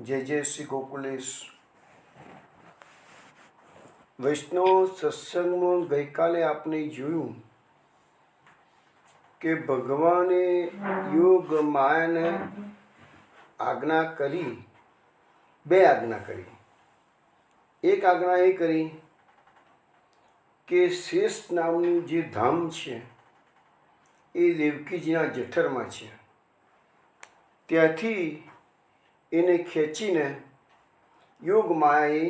જય જય શ્રી ગોકુલેશ વૈષ્ણવ સત્સંગમાં ગઈકાલે આપણે જોયું કે ભગવાને યોગ માયાને આજ્ઞા કરી, બે આજ્ઞા કરી. એક આજ્ઞા એ કરી કે શેષ નામનું જે ધામ છે એ દેવકીજીના જઠરમાં છે, ત્યાંથી એને ખેંચીને યોગ માયાએ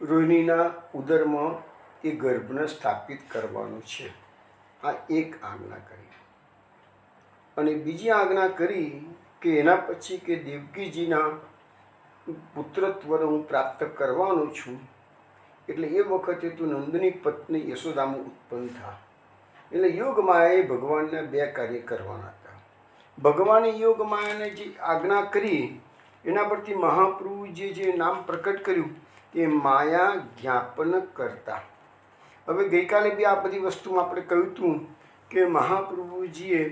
રોહિણીના ઉદરમાં એ ગર્ભને સ્થાપિત કરવાનું છે. આ એક આજ્ઞા કરી. અને બીજી આજ્ઞા કરી કે એના પછી કે દેવકીજીના પુત્રત્વને હું પ્રાપ્ત કરવાનો છું, એટલે એ વખતે તું નંદની પત્ની યશોદામાં ઉત્પન્ન થા. એટલે યોગ માયાએ ભગવાનને બે કાર્ય કરવાના હતા. ભગવાને યોગ માયાને જે આજ્ઞા કરી એના પરથી મહાપ્રભુજીએ જે નામ પ્રકટ કર્યું એ માયા જ્ઞાપન કરતા. હવે ગઈકાલે બી આ બધી વસ્તુમાં આપણે કહ્યું હતું કે મહાપ્રભુજીએ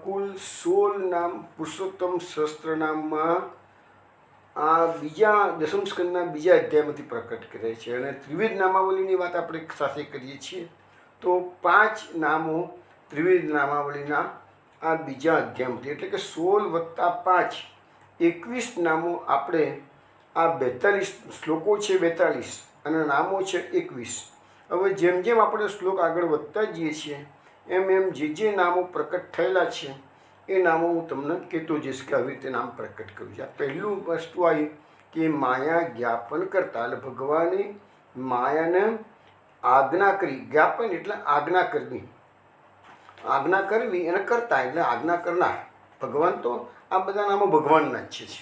કુલ 16 નામ પુરુષોત્તમ સહસ્ત્ર નામમાં આ બીજા દસમ સ્કંદના બીજા અધ્યાયમાંથી પ્રકટ કરે છે. અને ત્રિવિધ નામાવલીની વાત આપણે સાથે કરીએ છીએ તો 5 નામો ત્રિવિધ નામાવલીના આ બીજા અધ્યાયમાંથી, એટલે કે 16 + 5 21 નામો આપણે આ 42 શ્લોકો છે, 42 અને નામો છે 21. હવે જેમ જેમ આપણે શ્લોક આગળ વધતા જઈએ છીએ એમ એમ જે નામો પ્રકટ થયેલા છે એ નામો હું તમને કહેતો જઈશ કે આવી રીતે નામ પ્રકટ કર્યું છે. આ પહેલું વસ્તુ આવી કે માયા જ્ઞાપન કરતા, એટલે ભગવાને માયાને આજ્ઞા કરી. જ્ઞાપન એટલે આજ્ઞા કરવી, આજ્ઞા કરવી અને કરતા એટલે આજ્ઞા કરનાર. ભગવાન તો આ બધા નામો ભગવાનના જ છે,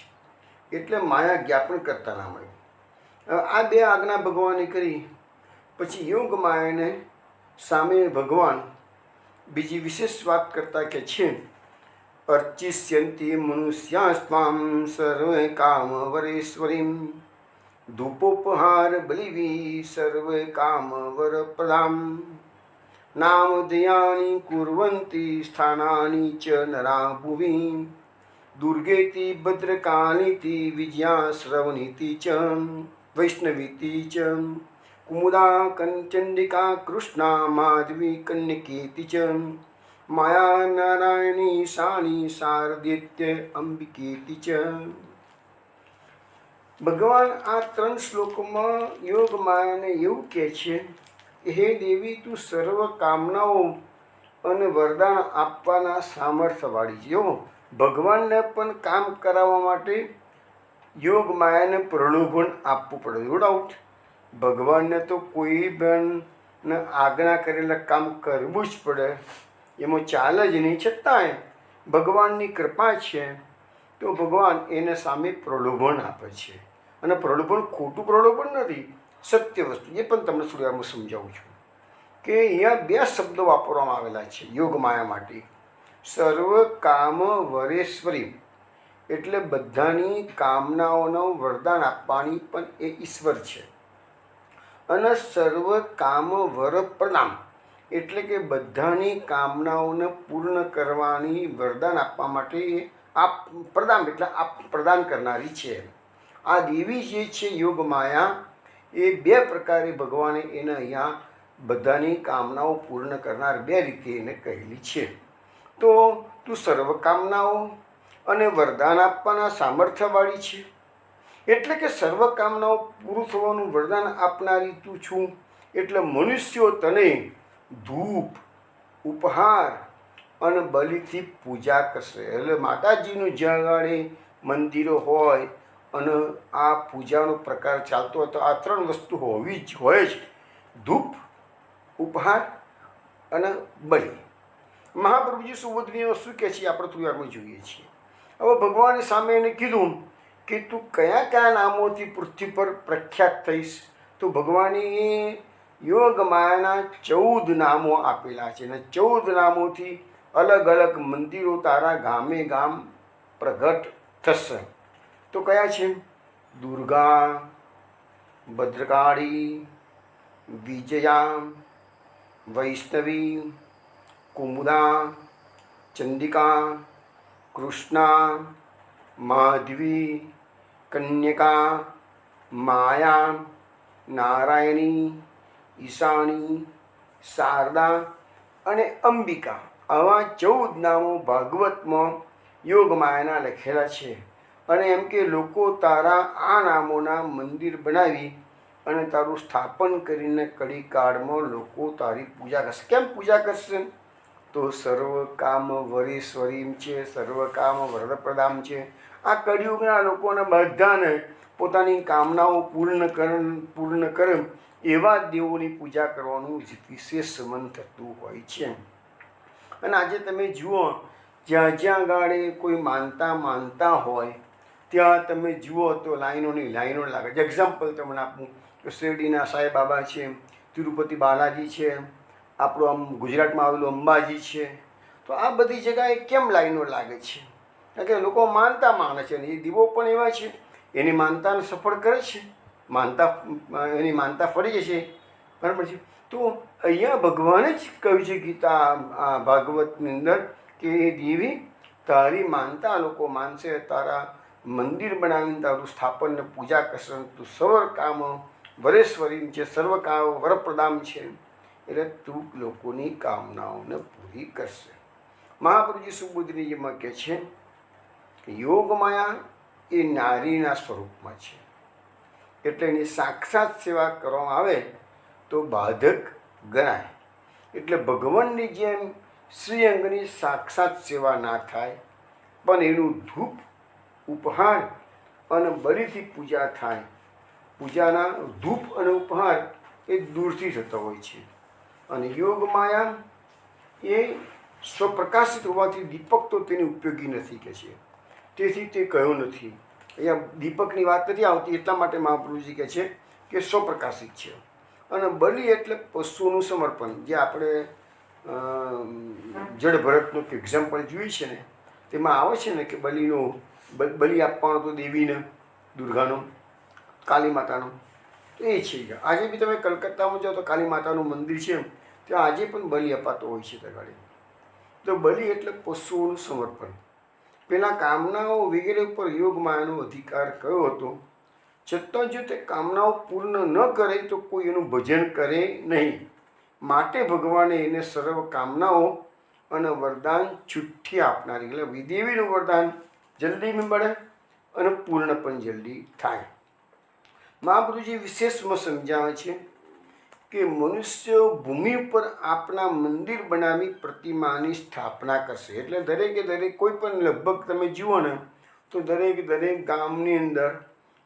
એટલે માયા જ્ઞાપન કરતા નામ આવ્યું. આ બે આજ્ઞા ભગવાને કરી પછી યોગ માયાને સામે ભગવાન બીજી વિશેષ વાત કરતા કે છે અર્ચિષ્યંતિ મનુષ્યાસ્ત્વામ સર્વે કામ વરેશ્વરીમ ધૂપોપહાર બલિવી સર્વે કામ વરપ્રદામ નામધેયાની કુર્વંતી સ્થાનાની ચ નરા ભુવિ દુર્ગેતિ ભદ્રકાલીતિ વિજયા શ્રવણીતિ ચ વૈષ્ણવીતિ ચ કુમુદા કંચંડિકા કૃષ્ણા માધવી કન્યકેતિ ચ માયા નારાયણી શાની શારદિત્ય અંબિકેતિ ચ. ભગવાન આ 3 શ્લોકોમાં યોગ માયાને એવું કહે છે, હે દેવી, તું સર્વ કામનાઓ અને વરદાન આપવાના સામર્થ્યવાળી છે. જો ભગવાનને પણ કામ કરાવવા માટે યોગ માયાને પ્રલોભન આપવું પડે. નો ડાઉટ ભગવાનને તો કોઈ પણ આજ્ઞા કરેલા કામ કરવું જ પડે, એમાં ચાલે જ નહીં. છતાંય ભગવાનની કૃપા છે તો ભગવાન એને સામે પ્રલોભન આપે છે. અને પ્રલોભન ખોટું પ્રલોભન નથી, સત્ય વસ્તુ. એ પણ તમને થોડી સમજાવું છું કે અહીંયા 2 શબ્દો વાપરવામાં આવેલા છે યોગ માયા માટે. સર્વ કામ વરેશ્વરી એટલે બધાની કામનાઓનું વરદાન આપવાની પણ એ ઈશ્વર છે. અને સર્વ કામ વરપ્રદામ એટલે કે બધાની કામનાઓને પૂર્ણ કરવાની વરદાન આપવા માટે આપ પ્રદાન એટલે આપ પ્રદાન કરનારી છે. આ દેવી જે છે યોગ માયા એ 2 પ્રકારે ભગવાને એને અહીંયા બધાની કામનાઓ પૂર્ણ કરનાર 2 રીતે એને કહેલી છે. તો તું સર્વ કામનાઓ અને વરદાન આપવાના સામર્થ્યવાળી છે, એટલે કે સર્વ કામનાઓ પૂરું થવાનું વરદાન આપનારી તું છું. એટલે મનુષ્યો તને ધૂપ ઉપહાર અને બલિથી પૂજા કરશે. એટલે માતાજીનું જ્યાં આગળ મંદિરો હોય અને આ પૂજાનો પ્રકાર ચાલતો હોય તો આ 3 વસ્તુ હોવી જ હોય છે: ધૂપ, ઉપહાર અને બલિ. મહાપ્રભુજી સુબોધનીઓ શું કહે છે આપણે થોડી વારમાં જોઈએ છીએ. હવે ભગવાને સામે એને કીધું કે તું કયા કયા નામોથી પૃથ્વી પર પ્રખ્યાત થઈશ. તો ભગવાને યોગ માયાના 14 નામો આપેલા છે અને 14 નામોથી અલગ અલગ મંદિરો તારા ગામે ગામ પ્રગટ થશે. તો કયા છે? દુર્ગા, ભદ્રકાળી, વિજયા, વૈષ્ણવી, કુમુદા, ચંડિકા, કૃષ્ણા, માધવી, કન્યકા, માયા, નારાયણી, ઈશાણી, શારદા અને અંબિકા, આવા 14 નામો ભાગવતમાં યોગમાયાના લખેલા છે. અને એમ કે લોકો તારા આ નામોના મંદિર બનાવી અને તારું સ્થાપન કરીને કડી કાળમાં લોકો તારી પૂજા કરશે. કેમ પૂજા કરશે? તો સર્વ કામ વરેશ્વરીમ છે, સર્વ કામ વરદપ્રદામ છે. આ કળિયુગના લોકોને બધાને પોતાની કામનાઓ પૂર્ણ કરે એવા દેવોની પૂજા કરવાનું વિશેષ મન થતું હોય છે. અને આજે તમે જુઓ, જ્યાં જ્યાં ગાળે કોઈ માનતા હોય ત્યાં તમે જુઓ તો લાઈનો લાગે છે. એક્ઝામ્પલ તમને આપું તો શિરડીના સાંઈ બાબા છે, તિરુપતિ બાલાજી છે, આપણું આમ ગુજરાતમાં આવેલું અંબાજી છે. તો આ બધી જગ્યાએ કેમ લાઈનો લાગે છે? કારણ કે લોકો માને છે. અને એ દીવો પણ એવા છે, એની માનતાને સફળ કરે છે, એની માનતા ફરી જશે, બરાબર છે. તો અહીંયા ભગવાને જ કહ્યું છે ગીતા ભાગવતની અંદર કે એ દેવી તારી માનતા લોકો માનશે, તારા મંદિર બનાવીને તારું સ્થાપન ને પૂજા કરશે, તું સર્વ કામ વરેશ્વરી છે, સર્વ કામ વરપ્રદામ છે, એટલે તું લોકોની કામનાઓને પૂરી કરશે. મહાપ્રભુજી સુબુદ્ધનીજીમાં કહે છે કે યોગમાયા એ નારીના સ્વરૂપમાં છે, એટલે એની સાક્ષાત સેવા કરવામાં આવે તો બાધક ગણાય. એટલે ભગવાનની જેમ શ્રીઅંગની સાક્ષાત સેવા ના થાય, પણ એનું ધૂપ, ઉપહાર અને બલિથી પૂજા થાય. પૂજાના ધૂપ અને ઉપહાર એ દૂરથી થતા હોય છે. અને યોગમાયા એ સ્વપ્રકાશિત હોવાથી દીપક તો તેની ઉપયોગી નથી કે છે, તેથી તે કહ્યું નથી. અહીંયા દીપકની વાત નથી આવતી, એટલા માટે મહાપ્રભુજી કહે છે કે સ્વપ્રકાશિત છે. અને બલિ એટલે પશુનું સમર્પણ, જે આપણે જડ ભરતનું એક એક્ઝામ્પલ જોઈએ છે ને, તેમાં આવે છે ને કે બલિ આપવાનો તો દેવીને, દુર્ગાનો, કાલી માતાનો. તો એ છે. આજે બી તમે કલકત્તામાં જાઓ તો કાલી માતાનું મંદિર છે, ત્યાં આજે પણ બલિ અપાતો હોય છે તગાડી. તો બલિ એટલે પશુઓનું સમર્પણ. પેલા કામનાઓ વગેરે ઉપર યોગમાયાનો અધિકાર કયો હતો, છતાં જો તે કામનાઓ પૂર્ણ ન કરે તો કોઈ એનું ભજન કરે નહીં. માટે ભગવાને એને સર્વ કામનાઓ અને વરદાન છૂટથી આપનારી, એટલે વિદેવીનું વરદાન જલ્દી મળે અને પૂર્ણ પણ જલ્દી થાય. મહાપ્રભુજી વિશેષમાં સમજાવે છે કે મનુષ્ય ભૂમિ ઉપર આપના મંદિર બનાવી પ્રતિમાની સ્થાપના કરશે. એટલે દરેકે દરેક કોઈ પણ લગભગ તમે જુઓ ને તો દરેક ગામની અંદર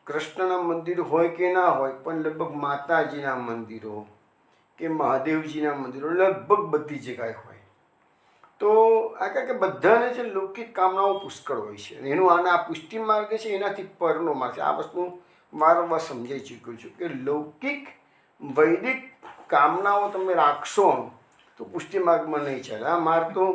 કૃષ્ણના મંદિર હોય કે ના હોય, પણ લગભગ માતાજીના મંદિરો કે મહાદેવજીના મંદિરો લગભગ બધી જગ્યાએ હોય. તો આ કારણ કે બધાને છે લૌકિક કામનાઓ પુષ્કળ હોય છે. એનું આ પુષ્ટિ માર્ગ છે, એનાથી પરનો માર્ગ છે. આ વસ્તુ વારંવાર સમજાઈ ચૂક્યું છું કે લૌકિક વૈદિક કામનાઓ તમે રાખશો તો પુષ્ટિ માર્ગમાં નહીં ચાલે. આ માર્ગ તો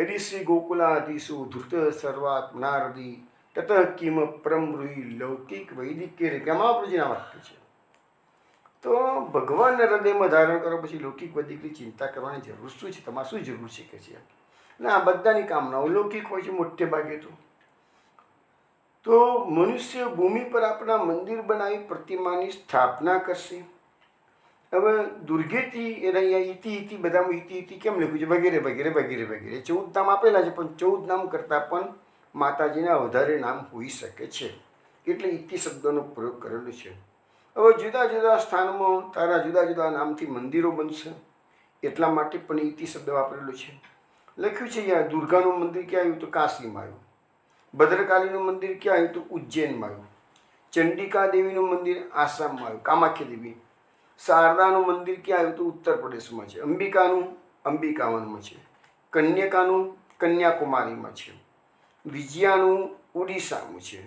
ઋષિ ગોકુલાધીશુ ધૃત સર્વાત્મનારદી તત કિમ પ્રમૃહી લૌકિક વૈદિક કે મહાપ્રભુજીના વાક્ય છે. તો ભગવાનને હૃદયમાં ધારણ કરો, પછી લૌકિક વૈદિકની ચિંતા કરવાની જરૂર શું છે? તમારે શું જરૂર છે કે છે? ને આ બધાની કામનાઓ લૌકિક હોય છે મોટે ભાગે. તો મનુષ્ય ભૂમિ પર આપણા મંદિર બનાવી પ્રતિમાની સ્થાપના કરશે. હવે દુર્ગેતી એને અહીંયા ઇતિ બધામાં ઇતિ કેમ લખ્યું છે? વગેરે વગેરે વગેરે વગેરે 14 નામ આપેલા છે, પણ 14 નામ કરતાં પણ માતાજીના વધારે નામ હોઈ શકે છે, એટલે ઇતિ શબ્દનો પ્રયોગ કરેલો છે. હવે જુદા જુદા સ્થાનમાં તારા જુદા જુદા નામથી મંદિરો બનશે, એટલા માટે પણ ઇતિ શબ્દ વાપરેલો છે. લખ્યું છે અહીંયા દુર્ગાનું મંદિર ક્યાં આવ્યું? તો કાશીમાં આવ્યું. ભદ્રકાલીનું મંદિર ક્યાં આવ્યું? તો ઉજ્જૈનમાં આવ્યું. ચંડિકા દેવીનું મંદિર આસામમાં આવ્યું, કામાખ્યા દેવી. શારદાનું મંદિર ક્યાં આવ્યું? તો ઉત્તર પ્રદેશમાં છે. અંબિકાવનમાં છે. કન્યકાનું કન્યાકુમારીમાં છે. વિજયાનું ઉડીસામાં છે.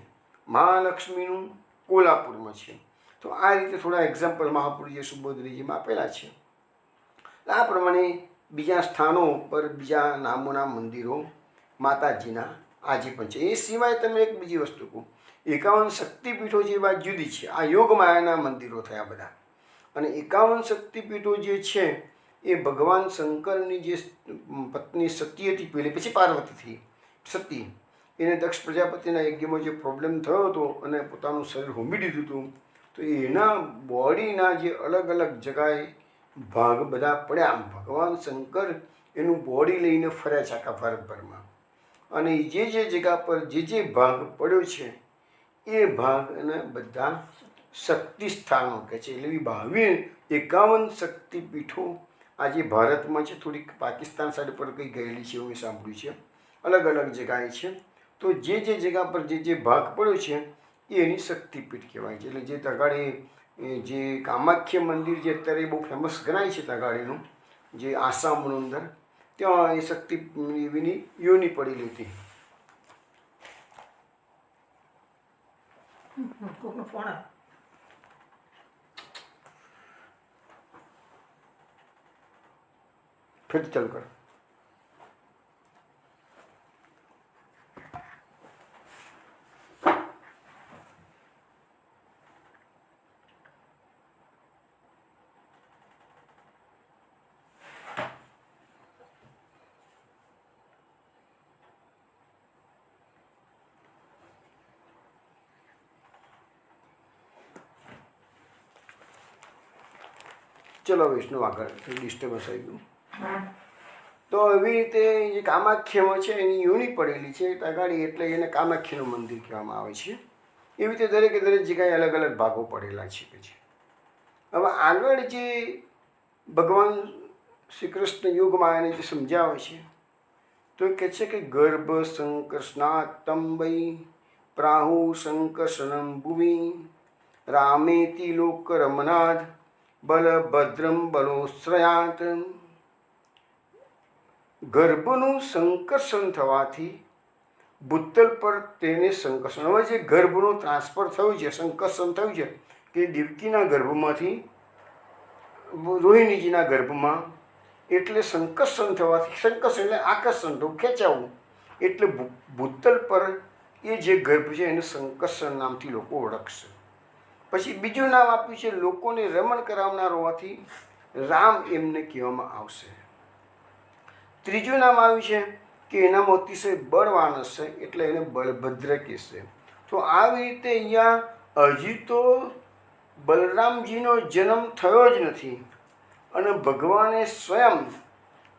મહાલક્ષ્મીનું કોલ્હાપુરમાં છે. તો આ રીતે થોડા એક્ઝામ્પલ મહાપુરુષે સુબોધનીજીમાં આપેલા છે. આ પ્રમાણે બીજા સ્થાનો પર બીજા નામોના મંદિરો માતાજીના આજે પણ છે. એ સિવાય તમે એક બીજી વસ્તુ કહું, 51 શક્તિપીઠો જે વાત જુદી છે. આ યોગમાયાના મંદિરો થયા બધા. અને 51 શક્તિપીઠો જે છે એ ભગવાન શંકરની જે પત્ની સતી હતી, પહેલી પછી પાર્વતી થઈ સતી, એને દક્ષ પ્રજાપતિના યજ્ઞમાં જે પ્રોબ્લેમ થયો હતો અને પોતાનું શરીર હોમી દીધું હતું, તો એના બોડીના જે અલગ અલગ જગાએ ભાગ બધા પડ્યા, ભગવાન શંકર એનું બોડી લઈને ફર્યા છે આખા ભારતભરમાં, અને જે જગ્યા પર જે ભાગ પડ્યો છે એ ભાગને બધા શક્તિ સ્થાનો કહે છે. એટલે 52 શક્તિપીઠો આજે ભારતમાં છે, થોડીક પાકિસ્તાન સાઈડ પર કંઈ ગયેલી છે એવું મેં સાંભળ્યું છે, અલગ અલગ જગ્યાએ છે. તો જે જગ્યા પર જે ભાગ પડ્યો છે એ એની શક્તિપીઠ કહેવાય છે. એટલે જે તગાડી જે કામાખ્ય મંદિર જે અત્યારે બહુ ફેમસ ગણાય છે તગાડીનું, જે આસામનું અંદર, ત્યાં એ શક્તિ એવીની યોની પડેલી હતી. કોકનો ફોન આવે. ફરી ચાલુ કર. ચલો વૈષ્ણવ આગળ, ડિસ્ટર્બન્સ આવી ગયું. તો એવી રીતે જે કામાખ્યમાં છે એની યોની પડેલી છે તગાડી, એટલે એને કામાખ્યનું મંદિર કહેવામાં આવે છે. એવી રીતે દરેકે દરેક જગ્યાએ અલગ અલગ ભાગો પડેલા છે કે છે. હવે આગળ જે ભગવાન શ્રી કૃષ્ણ યોગમાં એને જે સમજાવે છે તો એ કહે છે કે ગર્ભ સંકર્ષણાત્તમ વૈ પ્રાહુ સંકર્ષણમ ભુવિ રામેતિ લોક રમનાથ બલભદ્રમ બલોશ્રયાત. ગર્ભનું સંકર્ષણ થવાથી ભૂતલ પર તેને સંકર્ષણ, હવે જે ગર્ભનું ટ્રાન્સફર થયું છે, સંકર્ષણ થયું છે કે દેવકીના ગર્ભમાંથી રોહિણીજીના ગર્ભમાં, એટલે સંકર્ષણ થવાથી, સંકર્ષણ એટલે આકર્ષણ થવું, ખેંચાવું, એટલે ભૂતલ પર એ જે ગર્ભ છે એને સંકર્ષણ નામથી લોકો ઓળખશે. પછી બીજું નામ આપ્યું છે લોકોને રમણ કરાવનાર હોવાથી રામ એમને કહેવામાં આવશે. ત્રીજું નામ આવ્યું છે કે એનામાં અતિશય બળવાન હશે એટલે એને બલભદ્ર કહેશે. તો આવી રીતે અહીંયા હજી તો બલરામજીનો જન્મ થયો જ નથી અને ભગવાને સ્વયં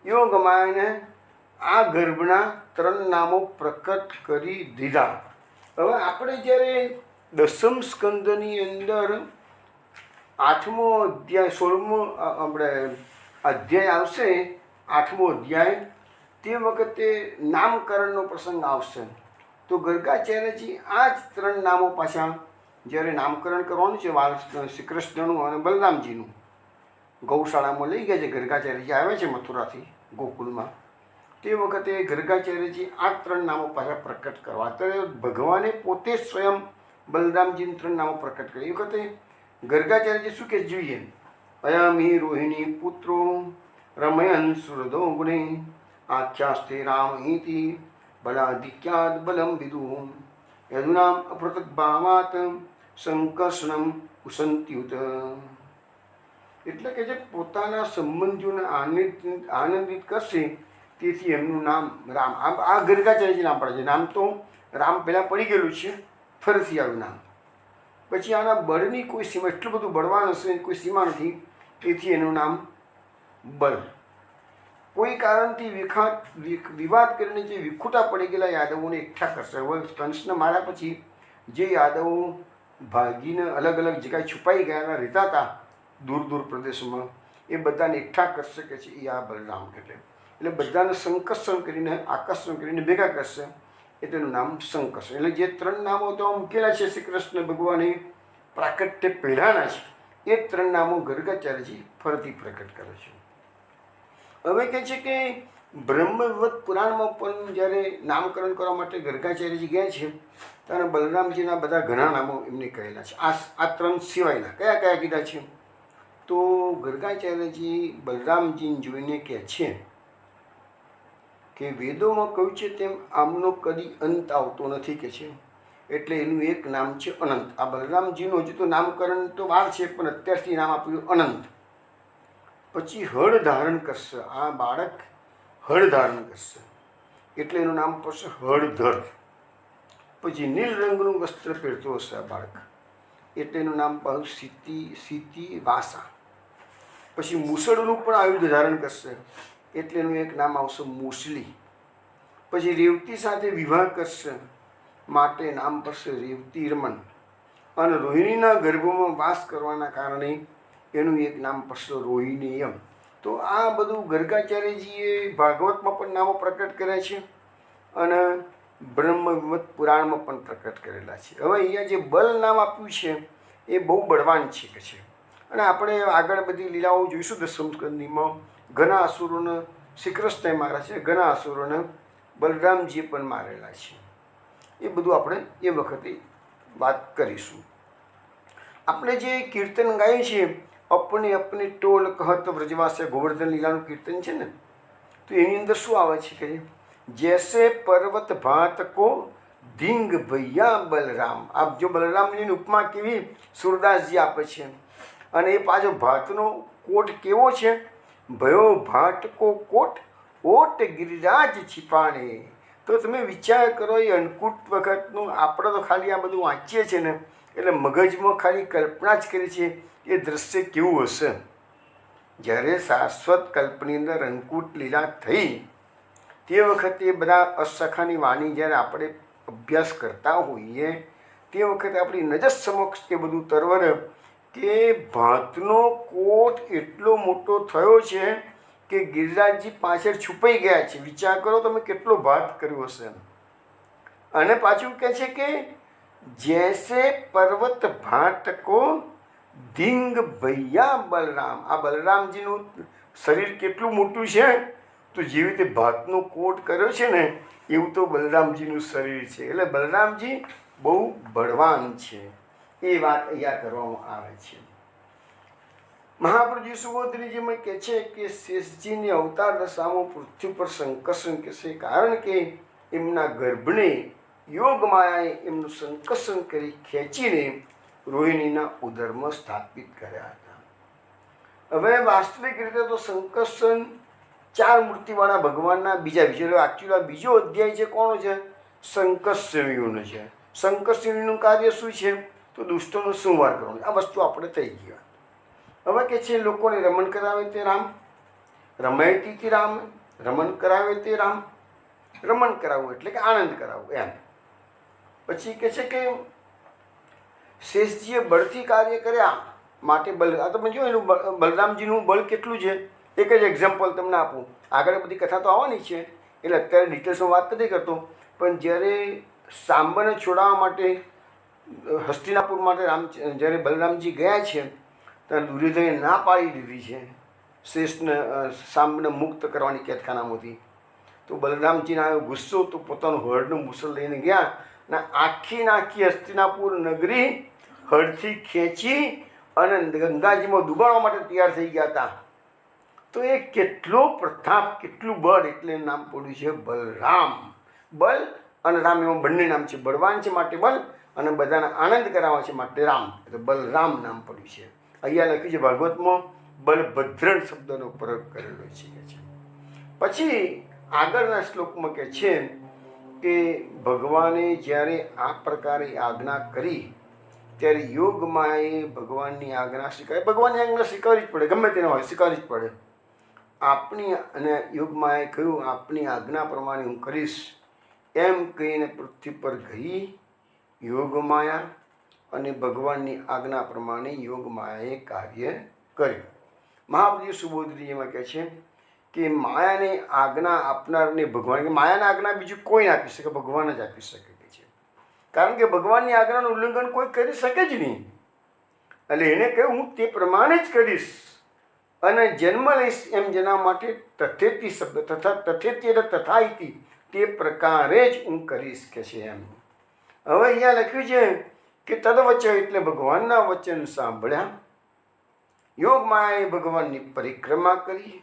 યોગમાયાને આ ગર્ભના 3 નામો પ્રકટ કરી દીધા. હવે આપણે જ્યારે 10મ સ્કંદની અંદર 8મો અધ્યાય 16મો આપણે અધ્યાય આવશે, 8મો અધ્યાય, તે વખતે નામકરણનો પ્રસંગ આવશે. તો ગર્ગાચાર્યજી આ જ 3 નામો પાછા જ્યારે નામકરણ કરવાનું છે શ્રી કૃષ્ણનું અને બલરામજીનું, ગૌશાળામાં લઈ ગયા છે ગર્ગાચાર્યજી, આવે છે મથુરાથી ગોકુલમાં, તે વખતે ગર્ગાચાર્યજી આ 3 નામો પાછા પ્રકટ કરવા. અત્યારે ભગવાને પોતે સ્વયં બલરામજીને 3 નામો પ્રકટ કર્યા. એ વખતે ગર્ગાચાર્યજી શું કે જોઈએ, અયમી રોહિણી પુત્રો રમયન સુરદો ગુણે આખ્યાસ્તે રામ ઇતિ બલાધિક્યાદ બલમ વિદુ યદુનામ અપૃથક ભાવાત સંકર્ષણમ ઉસંત્યુત. એટલે કે જે પોતાના સંબંધીઓને આનંદિત કરશે તેથી એમનું નામ રામ. આ ગર્ગાચાર્યજી નામ પડે છે. નામ તો રામ પહેલાં પડી ગયેલું છે, ફરીથી આવ્યું નામ. પછી આના બળની કોઈ સીમા, એટલું બધું બળવાન હશે કોઈ સીમા નથી, તેથી એનું નામ બલ. કોઈ કારણથી વિવાદ કરીને જે વિખૂટા પડી ગયેલા યાદવોને એકઠા કરશે. હવે કંસને માર્યા પછી જે યાદવો ભાગીને અલગ અલગ જગ્યાએ છુપાઈ ગયા રહેતા હતા દૂર દૂર પ્રદેશોમાં, એ બધાને એકઠા કરશે કે છે એ આ બલરામ. એટલે બધાને સંકર્ષણ કરીને, આકર્ષણ કરીને ભેગા કરશે, એટલે એનું નામ સંકર્ષણ. એટલે જે 3 નામો તો મૂકેલા છે શ્રી કૃષ્ણ ભગવાને પ્રાકટ્ય પહેલાંના છે, એ 3 નામો ગર્ગાચાર્યજી ફરીથી પ્રકટ કરે છે. હવે કહે છે કે બ્રહ્મવત પુરાણમાં પણ જ્યારે નામકરણ કરવા માટે ગર્ગાચાર્યજી ગયા છે ત્યારે બલરામજીના બધા ઘણા નામો એમને કહેલા છે. આ 3 સિવાયના કયા કયા કીધા છે? તો ગર્ગાચાર્યજી બલરામજીને જોઈને કહે છે કે વેદોમાં કહ્યું છે તેમ આમનો કદી અંત આવતો નથી કે છે, એટલે એનું એક નામ છે અનંત. આ બલરામજીનું હજુ તો નામકરણ તો વાર છે પણ અત્યારથી નામ આપ્યું અનંત. પછી હળ ધારણ કરશે, આ બાળક હળ ધારણ કરશે એટલે એનું નામ પડશે હળધર. પછી નીલ રંગનું વસ્ત્ર પહેરતો હશે આ બાળક, એટલે એનું નામ પાડું સીતી વાસા. પછી મુસળનું પણ આયુધ ધારણ કરશે એટલે એનું એક નામ આવશે મુસલી. પછી રેવતી સાથે વિવાહ કરશે માટે નામ પડશે રેવતી રમન. અને રોહિણીના ગર્ભમાં વાસ કરવાના કારણે એનું એક નામ પડશે રોહિણીયમ. તો આ બધું ગર્ગાચાર્યજીએ ભાગવતમાં પણ નામો પ્રકટ કર્યા છે અને બ્રહ્મવિમત પુરાણમાં પણ પ્રકટ કરેલા છે. હવે અહીંયા જે બલ નામ આપ્યું છે એ બહુ બળવાન છે કે છે. અને આપણે આગળ બધી લીલાઓ જોઈશું દસમ સ્કંદમાં. ઘણા અસુરોને શ્રી કૃષ્ણએ માર્યા છે, ઘણા અસુરોને બલરામજીએ પણ મારેલા છે. એ બધું આપણે એ વખતે વાત કરીશું. આપણે જે કીર્તન ગાઈએ છીએ અપને અપને ટોલ કહત વ્રજવાસે ગોવર્ધન લીલાનું કીર્તન છે ને, તો એની અંદર શું આવે છે કે જૈસે પર્વત ભાત કો ધીંગ ભૈયા બલરામ. આપ જો બલરામજીની ઉપમા કેવી સુરદાસજી આપે છે. અને એ પાછો ભાતનો કોટ કેવો છે, ભયો ભાટ કો કોટ ઓટ ગિરિરાજ छिपाणे. તો તમે વિચાર કરો એ અન્નકૂટ વખતનું. આપણે તો ખાલી આ બધું વાંચીએ છીએ ને એટલે મગજમાં ખાલી કલ્પના જ કરી છે એ દૃશ્ય કેવું હશે. જ્યારે શાશ્વત કલ્પની અંદર અન્નકૂટ લીલા થઈ તે વખતે બધા અસખાની વાણી જ્યારે આપણે અભ્યાસ કરતા હોઈએ તે વખતે આપણી નજર સમક્ષ એ બધું તરવર કે ભાતનો કોટ એટલો મોટો થયો છે કે ગિરિરાજજી પાછળ છુપાઈ ગયા છે. વિચાર કરો તમે કેટલો ભાત કર્યો હશે. અને પાછું કહે છે કે જૈસે પર્વત ભાટ કો ધીંગ ભૈયા બલરામ. આ બલરામજીનું શરીર કેટલું મોટું છે, તો જેવી રીતે ભાતનો કોટ કર્યો છે ને એવું તો બલરામજીનું શરીર છે. એટલે બલરામજી બહુ બળવાન છે એ વાત અહીંયા કરવામાં આવે છે. મહાપ્રભુજી સુબોધનીજીમાં કહે છે કે શેષજીની અવતાર દશામાં પૃથ્વી પર સંકર્ષણ કહેશે, કારણ કે એમના ગર્ભને યોગ માયાએ એમનું સંકર્ષણ કરી ખેંચીને રોહિણીના ઉદરમાં સ્થાપિત કર્યા હતા. હવે વાસ્તવિક રીતે તો સંકર્ષણ 4 મૂર્તિવાળા ભગવાનના બીજા વિષય. એકચ્યુઅલી બીજો અધ્યાય છે કોનો છે, સંકર્ષણીઓનો છે. સંકર્ષણીનું કાર્ય શું છે, તો દુષ્ટોનો સંહાર કરવાનો. આ વસ્તુ આપણે થઈ ગઈ. હવે કે છે લોકોને રમણ કરાવે તે રામ, રમયતી રામ, રમણ કરાવે તે રામ. રમણ કરાવવું એટલે કે આનંદ કરાવવું એમ. પછી કે છે કે શેષજીએ બળથી કાર્ય કર્યા માટે બલ. આ તમે જો એનું બલરામજીનું બળ કેટલું છે. એક જ એક્ઝામ્પલ તમને આપું. આગળ બધી કથા તો આવવાની છે એટલે અત્યારે ડિટેલ્સમાં વાત નથી કરતો. પણ જ્યારે સાંબને છોડાવવા માટે હસ્તિનાપુર માટે જ્યારે બલરામજી ગયા છે ત્યારે દુર્યોધને ના પાડી દીધી છે શેષને સાંબને મુક્ત કરવાની કેદખાનામાંથી. તો બલરામજીને આવ્યો ગુસ્સો, તો પોતાનું હળનું મુસલ લઈને ગયા અને આખી હસ્તિનાપુર નગરી હળથી ખેંચી અને ગંગાજીમાં ડૂબાડવા માટે તૈયાર થઈ ગયા હતા. તો એ કેટલો પ્રતાપ, કેટલું બળ, એટલે નામ પડ્યું છે બલરામ. બલ અને રામ એમાં બંને નામ છે. બળવાન છે માટે બલ અને બધાને આનંદ કરાવવા છે માટે રામ, એટલે બલરામ નામ પડ્યું છે. અહીંયા લખ્યું છે ભાગવતમાં બલભદ્ર શબ્દનો પ્રયોગ કરેલો છે. પછી આગળના શ્લોકમાં કહે છે કે ભગવાને જ્યારે આ પ્રકારે આજ્ઞા કરી ત્યારે યોગમાએ ભગવાનની આજ્ઞા સ્વીકારી. ભગવાનની આજ્ઞા સ્વીકારવી જ પડે, ગમે તેને હોય સ્વીકારવી જ પડે. આપણી અને યોગમાએ કહ્યું આપની આજ્ઞા પ્રમાણે હું કરીશ એમ કહીને પૃથ્વી પર ગઈ યોગમાયા અને ભગવાનની આજ્ઞા પ્રમાણે યોગમાયાએ કાર્ય કર્યું. મહાપ્રભુ સુબોધજીમાં કહે છે કે માયાને આજ્ઞા આપનારને ભગવાન, કે માયાને આજ્ઞા બીજું કોઈ ના આપી શકે, ભગવાન જ આપી શકે છે. કારણ કે ભગવાનની આજ્ઞાનું ઉલ્લંઘન કોઈ કરી શકે જ નહીં. એટલે એને કહ્યું હું તે પ્રમાણે જ કરીશ અને જન્મ લઈશ એમ જેના માટે તથેતી શબ્દ, તથા તથેતી એટલે તથા ઇતિ, તે પ્રકારે જ હું કરીશ કે છે એમ. હવે અહીંયા લખ્યું છે કે તદવચન એટલે ભગવાનના વચન સાંભળ્યા. યોગમાયાએ ભગવાનની પરિક્રમા કરી.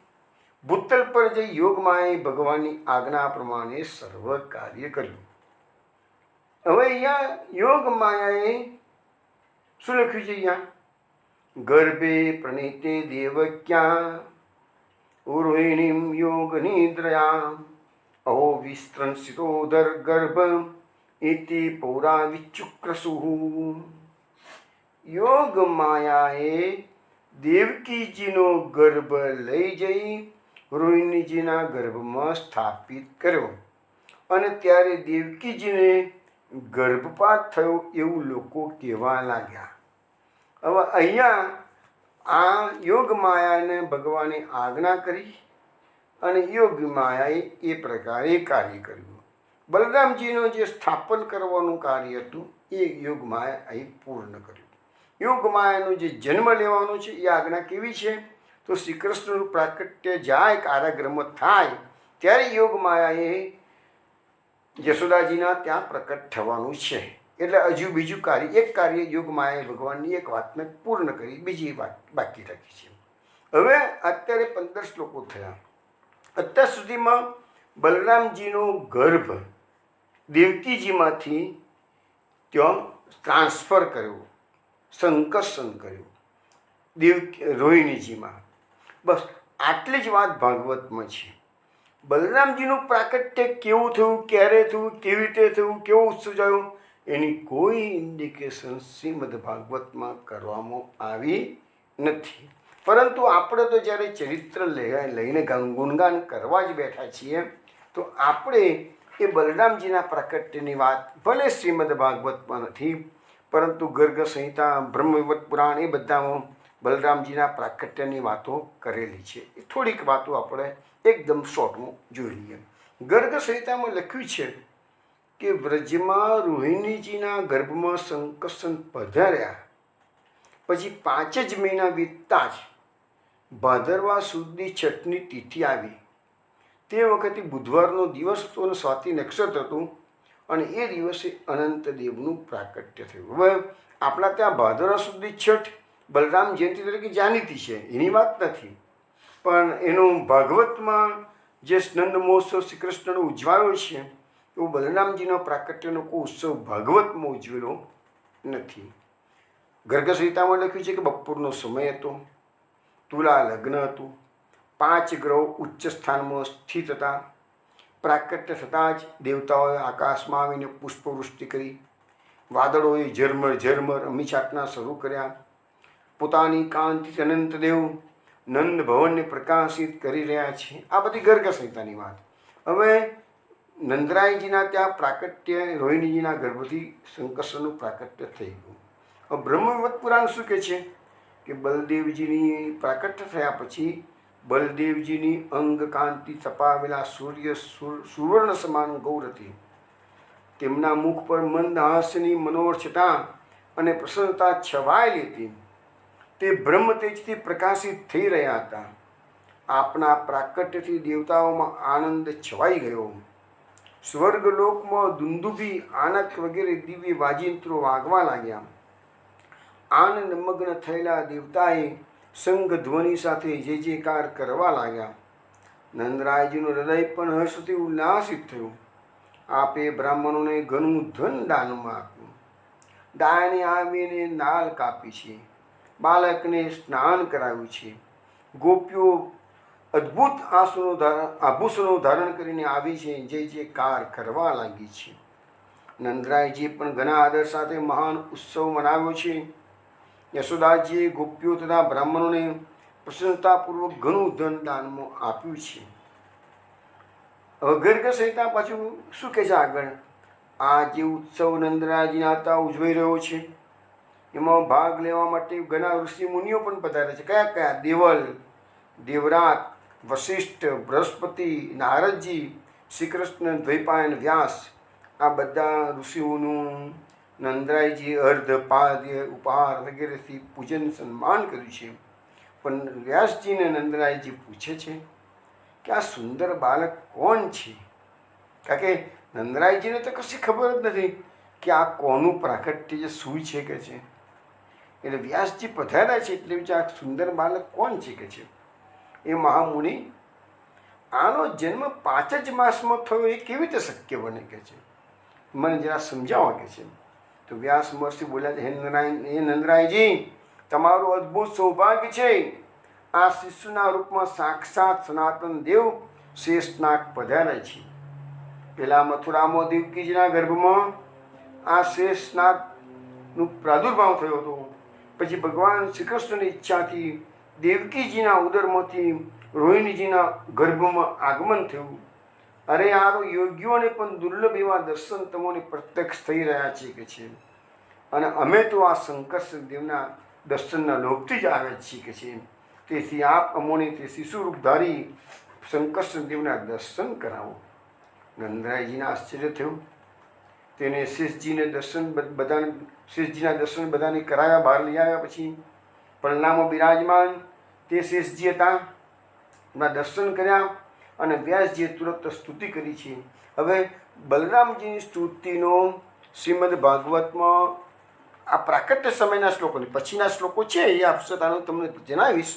ભૂતલ પર જઈ યોગમાયાએ ભગવાનની આજ્ઞા પ્રમાણે સર્વ કાર્ય કર્યું. હવે અહીંયા યોગમાયાએ શું લખ્યું છે અહીંયા? ગર્ભે પ્રણીતે દેવક્યા રોહિણીમ યોગ નિદ્રયા અહો વિસ્ત્રંસિતોદર ગર્ભ ઇતિ પૌરા વિચુક્રસુઃ. યોગ માયાએ દેવકીજીનો ગર્ભ લઈ જઈ રોહિણીજીના ગર્ભમાં સ્થાપિત કર્યો અને ત્યારે દેવકીજીને ગર્ભપાત થયો એવું લોકો કહેવા લાગ્યા. હવે અહીંયા આ યોગ માયાને ભગવાને આજ્ઞા કરી અને યોગ માયાએ એ પ્રકારે કાર્ય કર્યું. બલરામજીનું જે સ્થાપન કરવાનું કાર્ય હતું એ યોગ માયાએ પૂર્ણ કર્યું. યોગ માયાનો જે જન્મ લેવાનો છે એ આજ્ઞા કેવી છે? તો શ્રી કૃષ્ણનું પ્રાકટ્ય જાય કારાગૃહમાં થાય ત્યારે યોગ માયાએ યશોદાજીના ત્યાં પ્રકટ થવાનું છે. એટલે હજુ બીજું કાર્ય, એક કાર્ય યોગ માયાએ ભગવાનની એક વાતને પૂર્ણ કરી, બીજી વાત બાકી રાખી છે. હવે અત્યારે 15 શ્લોકો થયા. અત્યાર સુધીમાં બલરામજીનો ગર્ભ દેવકીજીમાંથી ત્યાં ટ્રાન્સફર કર્યો, સંકર્ષણ કર્યું રોહિણીજીમાં. બસ આટલી જ વાત ભાગવતમાં છે. બલરામજીનું પ્રાકટ્ય કેવું થયું, ક્યારે થયું, કેવી રીતે થયું, કેવો ઉત્સવ થયો, એની કોઈ ઇન્ડિકેશન શ્રીમદ ભાગવતમાં કરવામાં આવી નથી. પરંતુ આપણે તો જ્યારે ચરિત્ર લઈને ગુણગાન કરવા જ બેઠા છીએ તો આપણે એ બલરામજીના પ્રાકટ્યની વાત ભલે શ્રીમદ ભાગવતમાં નથી, પરંતુ ગર્ગ સંહિતા, બ્રહ્મવિવર્ત પુરાણ એ બધામાં બલરામજીના પ્રાકટ્યની વાતો કરેલી છે. એ થોડીક વાતો આપણે એકદમ શોર્ટમાં જોઈ લઈએ. ગર્ગ સંહિતામાં લખ્યું છે કે વ્રજમાં રોહિણીજીના ગર્ભમાં સંકર્ષણ પધાર્યા પછી 5 જ મહિના વીતતા જ ભાદરવા સુદી છઠની તિથિ આવી. તે વખતે બુધવારનો દિવસ હતો અને સ્વાતિ નક્ષત્ર હતું અને એ દિવસે અનંતદેવનું પ્રાકટ્ય થયું. હવે આપણા ત્યાં ભાદરવા સુદી છઠ બલરામ જયંતિ તરીકે જાણીતી છે, એની વાત નથી, પણ એનું ભાગવતમાં જે નંદ મહોત્સવ શ્રી કૃષ્ણનો ઉજવાયો છે એવું બલરામજીનો પ્રાકટ્યનો કોઈ ઉત્સવ ભાગવતમાં ઉજવેલો નથી. ગર્ગ સંહિતામાં લખ્યું છે કે બપોરનો સમય હતો, તુલા લગ્ન હતું, 5 ગ્રહો ઉચ્ચ સ્થાનમાં સ્થિત હતા. પ્રાકટ્ય થતાં જ દેવતાઓએ આકાશમાં આવીને પુષ્પવૃષ્ટિ કરી, વાદળોએ ઝરમર ઝરમર અમીછાટના શરૂ કર્યા. પોતાની કાંતિ અનંતદેવ નંદ ભવનને પ્રકાશિત કરી રહ્યા છે. આ બધી ગર્ગ સંહિતાની વાત. હવે નંદરાયજીના ત્યાં પ્રાકટ્ય રોહિણીજીના ગર્ભથી સંકર્ષણનું પ્રાકટ્ય થઈ ગયું. હવે બ્રહ્મવિવર્ત પુરાણ શું કહે છે કે બલદેવજીની પ્રાકટ્ય થયા પછી બલદેવજીની અંગ કાંતિ તપાવેલા સૂર્ય સુવર્ણ સમાન ગૌર હતી. તેમના મુખ પર મંદ હાસ્યની મનોહરતા અને પ્રસન્નતા છવાયેલી હતી. તે બ્રહ્મ તેજથી પ્રકાશિત થઈ રહ્યા હતા. આપના પ્રાકટ્યથી દેવતાઓમાં આનંદ છવાઈ ગયો. સ્વર્ગલોકમાં દુંદુભી, આનક વગેરે દિવ્ય વાજિંત્રો વાગવા લાગ્યા. આનંદ મગ્ન થયેલા દેવતાએ શંખ ધ્વનિ સાથે જય જયકાર કરવા લાગ્યા. નંદરાયજીનું હૃદય પણ હર્ષથી ઉલ્લાસિત થયું. આપે બ્રાહ્મણોને ઘણું ધન દાનમાં આપ્યું. દાયને આવીને નાળ કાપી છે, બાળકને સ્નાન કરાવ્યું છે. ગોપીઓ અદ્ભુત આભૂષણો ધારણ કરીને આવી છે, જય જયકાર કરવા લાગી છે. નંદરાયજી પણ ઘણા આદર સાથે મહાન ઉત્સવ મનાવ્યો છે. યશોદાજીએ ગોપીઓ તથા બ્રાહ્મણોને પ્રસન્નતાપૂર્વક ઘણું ધન દાનમાં આપ્યું છે. હવે ગર્ગ સંહિતા પાછું શું કહે છે આગળ? આ જે ઉત્સવ નંદરાયજીના હતા ઉજવાઈ રહ્યો છે એમાં ભાગ લેવા માટે ઘણા ઋષિ મુનિઓ પણ પધારે છે. કયા કયા? દેવલ, દેવરાત, વશિષ્ઠ, બૃહસ્પતિ, નારદજી, શ્રી કૃષ્ણ, દ્વૈપાયન, વ્યાસ, આ બધા ઋષિઓનું નંદરાયજી અર્ધ પાદ્ય ઉપહાર વગેરેથી પૂજન સન્માન કર્યું છે. પણ વ્યાસજીને નંદરાયજી પૂછે છે કે આ સુંદર બાળક કોણ છે? કારણ કે નંદરાયજીને તો કશી ખબર જ નથી કે આ કોનું પ્રાકટ્ય છે, શું છે કે છે. એટલે વ્યાસજી પધાર્યા છે એટલે વિચાર આ સુંદર બાળક કોણ છે કે છે. એ મહામુનિ, આનો જન્મ 5 જ માસમાં થયો એ કેવી રીતે શક્ય બને કે છે? મને જરા સમજાવો કે છે. તો વ્યાસ મહર્ષિ બોલ્યા છે, હે નંદરાયજી, તમારું અદ્ભુત સૌભાગ્ય છે. આ શિશુના રૂપમાં સાક્ષાત સનાતન દેવ શેષનાગ પધાર્યા છે. પેલા મથુરામાં દેવકીજીના ગર્ભમાં આ શેષનાગનું પ્રાદુર્ભાવ થયો હતો. પછી ભગવાન શ્રી કૃષ્ણની ઈચ્છાથી દેવકીજીના ઉદરમાંથી રોહિણીજીના ગર્ભમાં આગમન થયું. અરે આ યોગીઓને પણ દુર્લભ એવા દર્શન તમોને પ્રત્યક્ષ થઈ રહ્યા છે કે છે, અને અમે તો આ શંકર દેવના દર્શનના લોભથી જ આવ્યા છીએ કે છે. તેથી આપ અમોને તે શિશુરૂપધારી શંકર દેવના દર્શન કરાવો. નંદરાયજીને આશ્ચર્ય થયું. તેને શેષજીને દર્શન શેષજીના દર્શન બધાને કરાવ્યા. બહાર લઈ આવ્યા. પછી પલનામાં બિરાજમાન તે શેષજી હતા. એમના દર્શન કર્યા અને વ્યાસજીએ તુરંત સ્તુતિ કરી છે. હવે બલરામજીની સ્તુતિનો શ્રીમદ ભાગવતમાં આ પ્રાકટ્ય સમયના શ્લોકોની પછીના શ્લોકો છે એ આપસતાનું તમને જણાવીશ.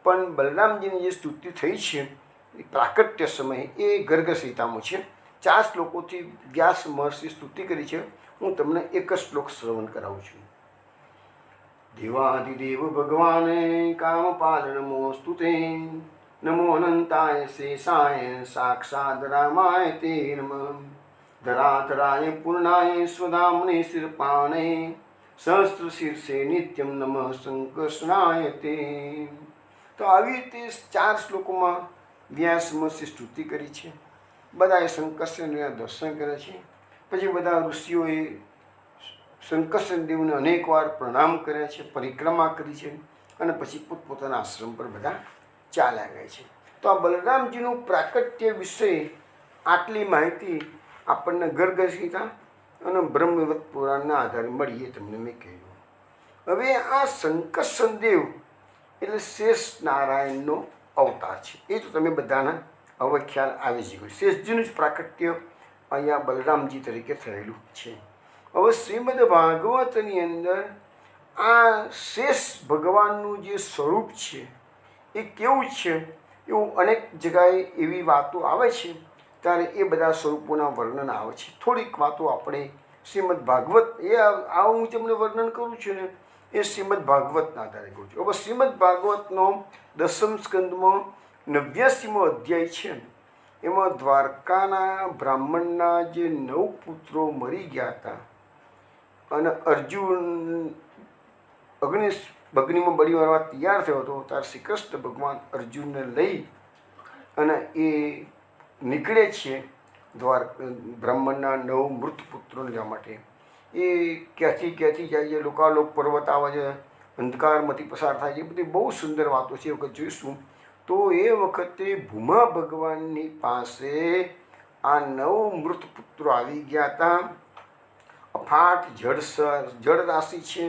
પણ બલરામજીની જે સ્તુતિ થઈ છે એ પ્રાકટ્ય સમય એ ગર્ગ સંહિતામાં છે. 4 શ્લોકોથી વ્યાસ મહર્ષિ સ્તુતિ કરી છે. હું તમને એક જ શ્લોક શ્રવણ કરાવું છું. દેવાધિદેવ ભગવાને કામપાલનમોસ્તુ તે, નમો અનંતાય શેષાય સાક્ષાદ રામાય તે નમઃ. ધરાધરાય પૂર્ણાય સ્વધામને શિરપાણે, સહસ્ત્ર શીર્ષે નિત્યમ નમઃ સંકર્ષણાય તે. તો આવી રીતે 4 શ્લોકોમાં વ્યાસ મહર્ષિ સ્તુતિ કરી છે. બધાએ શંકરદેવના દર્શન કરે છે. પછી બધા ઋષિઓએ શંકરદેવને અનેક વાર પ્રણામ કર્યા છે, પરિક્રમા કરી છે, અને પછી પોતપોતાના આશ્રમ પર બધા ચાલ્યા ગયા છે. તો આ બલરામજીનું પ્રાકટ્ય વિશે આટલી માહિતી આપણને ગર્ગ સંહિતા અને બ્રહ્મવત પુરાણના આધારે મળી, એ તમને મેં કહ્યું. હવે આ શંકર દેવ એટલે શેષ નારાયણનો અવતાર છે. એ તો તમે બધાના હવે ખ્યાલ આવી જ ગયો. શેષજીનું જ પ્રાકટ્ય અહીંયા બલરામજી તરીકે થયેલું છે. હવે શ્રીમદ ભાગવતની અંદર આ શેષ ભગવાનનું જે સ્વરૂપ છે એ કેવું છે એવું અનેક જગ્યાએ એવી વાતો આવે છે. ત્યારે એ બધા સ્વરૂપોના વર્ણન આવે છે. થોડીક વાતો આપણે શ્રીમદ ભાગવત આ હું તમને વર્ણન કરું છું ને એ શ્રીમદ ભાગવતના આધારે કહું છું. હવે શ્રીમદ ભાગવતનો 10મ સ્કંદમાં 89મો અધ્યાય છે. એમાં દ્વારકાના બ્રાહ્મણના જે 9 પુત્રો મરી ગયા હતા અને અર્જુન અગ્નિમાં બળી મારવા તૈયાર થયો હતો, ત્યારે શ્રી કૃષ્ણ ભગવાન અર્જુનને લઈ અને એ નીકળે છે બ્રાહ્મણના 9 મૃત પુત્રોને લેવા માટે. એ ક્યાંથી જાય છે, લોકાલોક પર્વત આવે છે, અંધકારમાંથી પસાર થાય છે. એ બધી બહુ સુંદર વાતો છે. એ વખત જોઈશું. તો એ વખતે ભૂમા ભગવાનની પાસે આ 9 મૃત પુત્રો આવી ગયા હતા. અફાટ જળ રાશિ છે,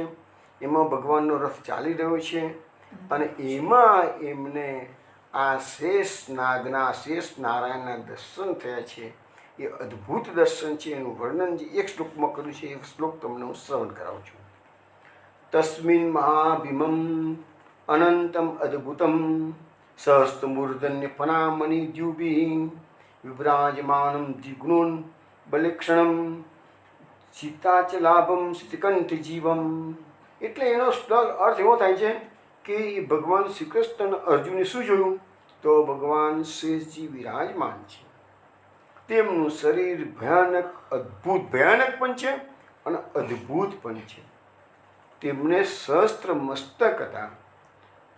એમાં ભગવાનનો રથ ચાલી રહ્યો છે, અને એમાં એમને આ શેષ નારાયણના દર્શન થયા છે. એ અદ્ભુત દર્શન છે. એનું વર્ણન જે એક શ્લોકમાં કર્યું છે એ શ્લોક તમને હું શ્રવણ કરાવું છું. તસ્મિન મહાભીમમ અનંતમ અદ્ભુતમ સહસ્તમૂર્ધન્ય ફનામણિ દ્યુભિ વિભ્રાજમાનમ દ્વિગુણોન બલિક્ષણમ સીતાચલાભમ સ્થિતિકંઠ જીવમ. એટલે એનો અર્થ એવો થાય છે કે ભગવાન શ્રી કૃષ્ણ અર્જુને શું જોયું? તો ભગવાન શેષજી વિરાજમાન છે. તેમનું શરીર ભયાનક ભયાનક પણ છે અને અદ્ભુત પણ છે. તેમને સહસ્ત્ર મસ્તક હતા.